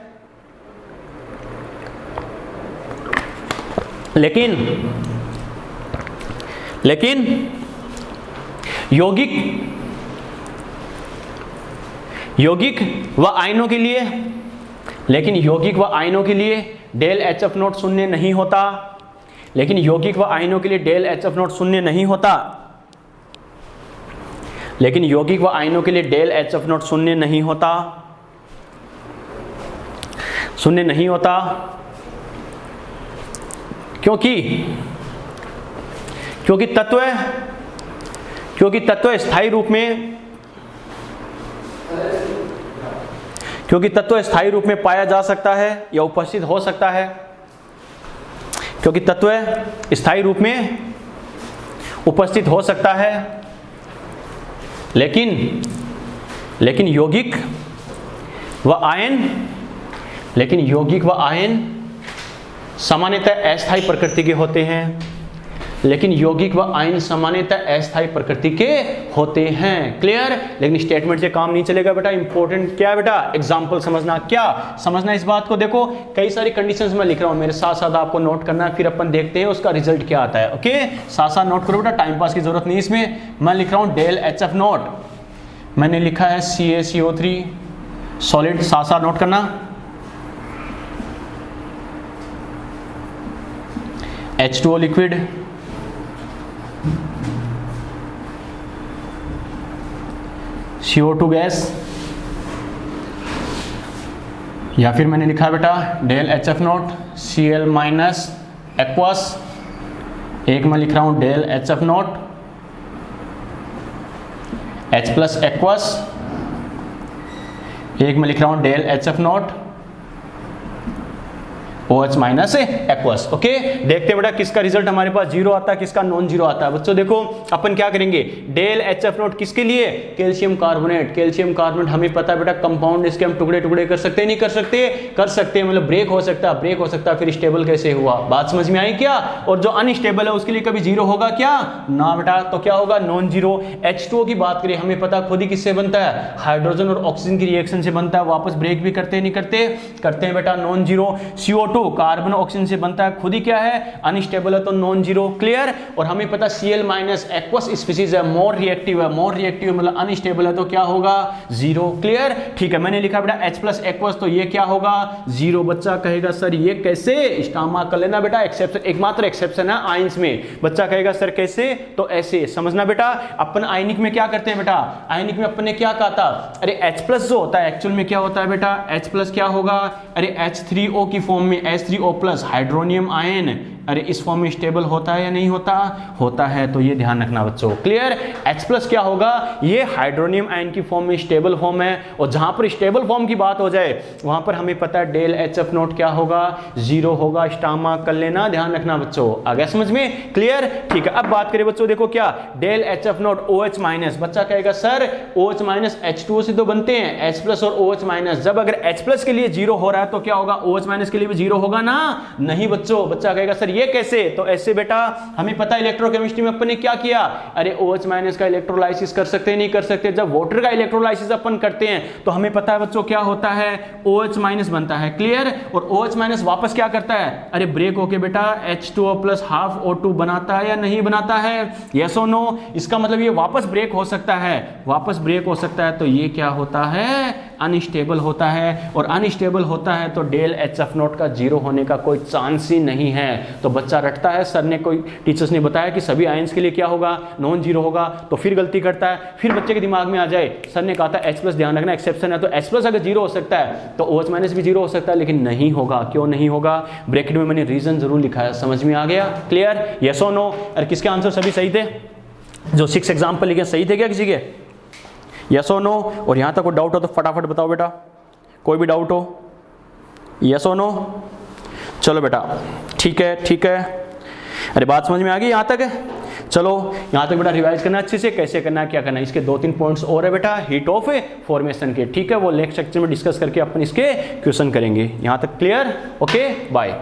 लेकिन यौगिक व आयनों के लिए, लेकिन यौगिक व आयनों के लिए डेल एच एफ नॉट 0 नहीं होता, लेकिन यौगिक व आयनों के लिए डेल एच एफ नॉट 0 नहीं होता, लेकिन यौगिक व आयनों के लिए डेल एच एफ नॉट 0 नहीं होता, 0 नहीं होता, क्योंकि तत्व स्थायी रूप में पाया जा सकता है या उपस्थित हो सकता है, क्योंकि तत्व स्थायी रूप में उपस्थित हो सकता है, लेकिन यौगिक व आयन सामान्यतः अस्थायी प्रकृति के होते हैं, लेकिन यौगिक व आयन सामान्यतः अस्थायी प्रकृति के होते हैं। क्लियर। लेकिन स्टेटमेंट से काम नहीं चलेगा बेटा, इंपॉर्टेंट क्या है बेटा, एग्जांपल समझना। क्या समझना इस बात को, देखो कई सारी कंडीशंस में लिख रहा हूं, मेरे साथ साथ आपको नोट करना है, फिर अपन देखते हैं उसका रिजल्ट क्या आता है। ओके, साथ साथ नोट करो बेटा, टाइम पास की जरूरत नहीं इसमें। मैं लिख रहा हूं डेल एच एफ नॉट, मैंने लिखा है CaCO3 सॉलिड, साथ साथ नोट करना, H2O लिक्विड, CO2 गैस, या फिर मैंने लिखा है बेटा del HF naught Cl minus aqueous, एक मैं लिख रहा हूं del HF naught H plus aqueous, एक मैं लिख रहा हूं del HF naught OH minus aqueous. Okay, देखते हैं बेटा किसका रिजल्ट हमारे पास जीरो आता है, किसका नॉन जीरो आता है। बच्चों देखो अपन क्या करेंगे, डेल HF नोट किसके लिए, कैल्शियम कार्बोनेट। कैल्शियम कार्बोनेट हमें पता है बेटा कंपाउंड, इसके हम टुकड़े टुकड़े कर सकते हैं, नहीं कर सकते, कर सकते हैं, मतलब ब्रेक हो सकता है, ब्रेक हो सकता है, फिर स्टेबल कैसे हुआ, बात समझ में आई क्या। और जो अनस्टेबल है उसके लिए कभी जीरो होगा क्या, ना बेटा, तो क्या होगा नॉन जीरो। H2O की बात करें, हमें पता खुद ही किससे बनता है, हाइड्रोजन और ऑक्सीजन की रिएक्शन से बनता है, वापस ब्रेक भी करते हैं, नहीं करते, करते हैं बेटा, non zero. CO2 carbon oxygen से बनता है, खुद ही क्या है, अनस्टेबल है, तो नॉन जीरो। क्लियर। और हमें पता Cl माइनस एक्वस स्पीसीज है, मोर रिएक्टिव है, मोर रिएक्टिव मतलब अनस्टेबल है, तो क्या होगा, जीरो। क्लियर, ठीक है। मैंने लिखा बेटा H प्लस एक्वस, तो ये क्या होगा, जीरो। बच्चा कहेगा सर ये कैसे, स्टामा कर लेना बेटा, एक्सेप्शन, एकमात्र एक्सेप्शन है आयंस में। बच्चा कहेगा सर कैसे, तो ऐसे समझना बेटा। अपन आयनिक में क्या करते हैं बेटा, आयनिक में अपन ने क्या कहा था, अरे H प्लस जो होता है एक्चुअल में क्या होता है बेटा, H प्लस क्या होगा, अरे H3O की फॉर्म में H3O प्लस हाइड्रोनियम आयन, अरे इस फॉर्म में स्टेबल होता है या नहीं होता, होता है, तो ये ध्यान रखना बच्चों। क्लियर। H प्लस क्या होगा, ये हाइड्रोनियम आयन की फॉर्म में स्टेबल फॉर्म है, और जहां पर स्टेबल फॉर्म की बात हो जाए वहां पर हमें पता है डेल HF नोट क्या होगा, जीरो होगा, स्टामा कर लेना, ध्यान रखना बच्चों। आ गया समझ में। क्लियर, ठीक है। अब बात करें बच्चों, देखो क्या del HF naught OH minus, बच्चा कहेगा सर OH माइनस H2O से तो बनते हैं, H प्लस और OH माइनस, जब अगर H प्लस के लिए जीरो हो रहा है तो क्या होगा, OH माइनस के लिए भी जीरो होगा ना, नहीं बच्चों। बच्चा कहेगा सर ये कैसे, तो ऐसे बेटा हमें पता है इलेक्ट्रोकेमिस्ट्री में अपन ने क्या किया, अरे OH माइनस का इलेक्ट्रोलाइसिस कर सकते हैं, नहीं कर सकते। जब वाटर का इलेक्ट्रोलाइसिस अपन करते हैं तो हमें पता है बच्चों क्या होता है, OH माइनस बनता है। क्लियर। और OH माइनस वापस क्या करता है, अरे ब्रेक होके बेटा H2O प्लस हाफ O2 बनाता है या नहीं बनाता है, यस और नो। इसका मतलब ये वापस ब्रेक हो सकता है, वापस ब्रेक हो सकता है, तो ये क्या होता है, अनस्टेबल होता है। और अनस्टेबल होता है तो डेल HF नोट का जीरो होने का कोई चांस ही नहीं है। तो बच्चा रटता है, सर ने कोई टीचर्स ने बताया कि सभी आयंस के लिए क्या होगा, नॉन जीरो होगा, तो फिर गलती करता है। फिर बच्चे के दिमाग में आ जाए, सर ने कहा था H प्लस, ध्यान रखना एक्सेप्शन है, तो H प्लस अगर जीरो हो सकता है तो OH माइनस भी जीरो हो सकता है, लेकिन नहीं होगा। क्यों नहीं होगा, ब्रैकेट में मैंने रीजन जरूर लिखा है, समझ में आ गया। क्लियर, यस और नो। और किसके आंसर सभी सही थे, जो 6 एग्जाम्पल लिखे सही थे क्या किसी के, यस और नो। और यहां तक कोई डाउट हो तो फटाफट बताओ बेटा, कोई भी डाउट हो, यस और नो। चलो बेटा, ठीक है, ठीक है। अरे बात समझ में आ गई यहाँ तक है। चलो यहाँ तक बेटा रिवाइज करना अच्छे से, कैसे करना है, क्या करना है। इसके 2-3 पॉइंट्स और है बेटा हीट ऑफ फॉर्मेशन के, ठीक है, वो नेक्स्ट लेक्चर में डिस्कस करके अपन इसके क्वेश्चन करेंगे। यहाँ तक क्लियर, ओके, बाय।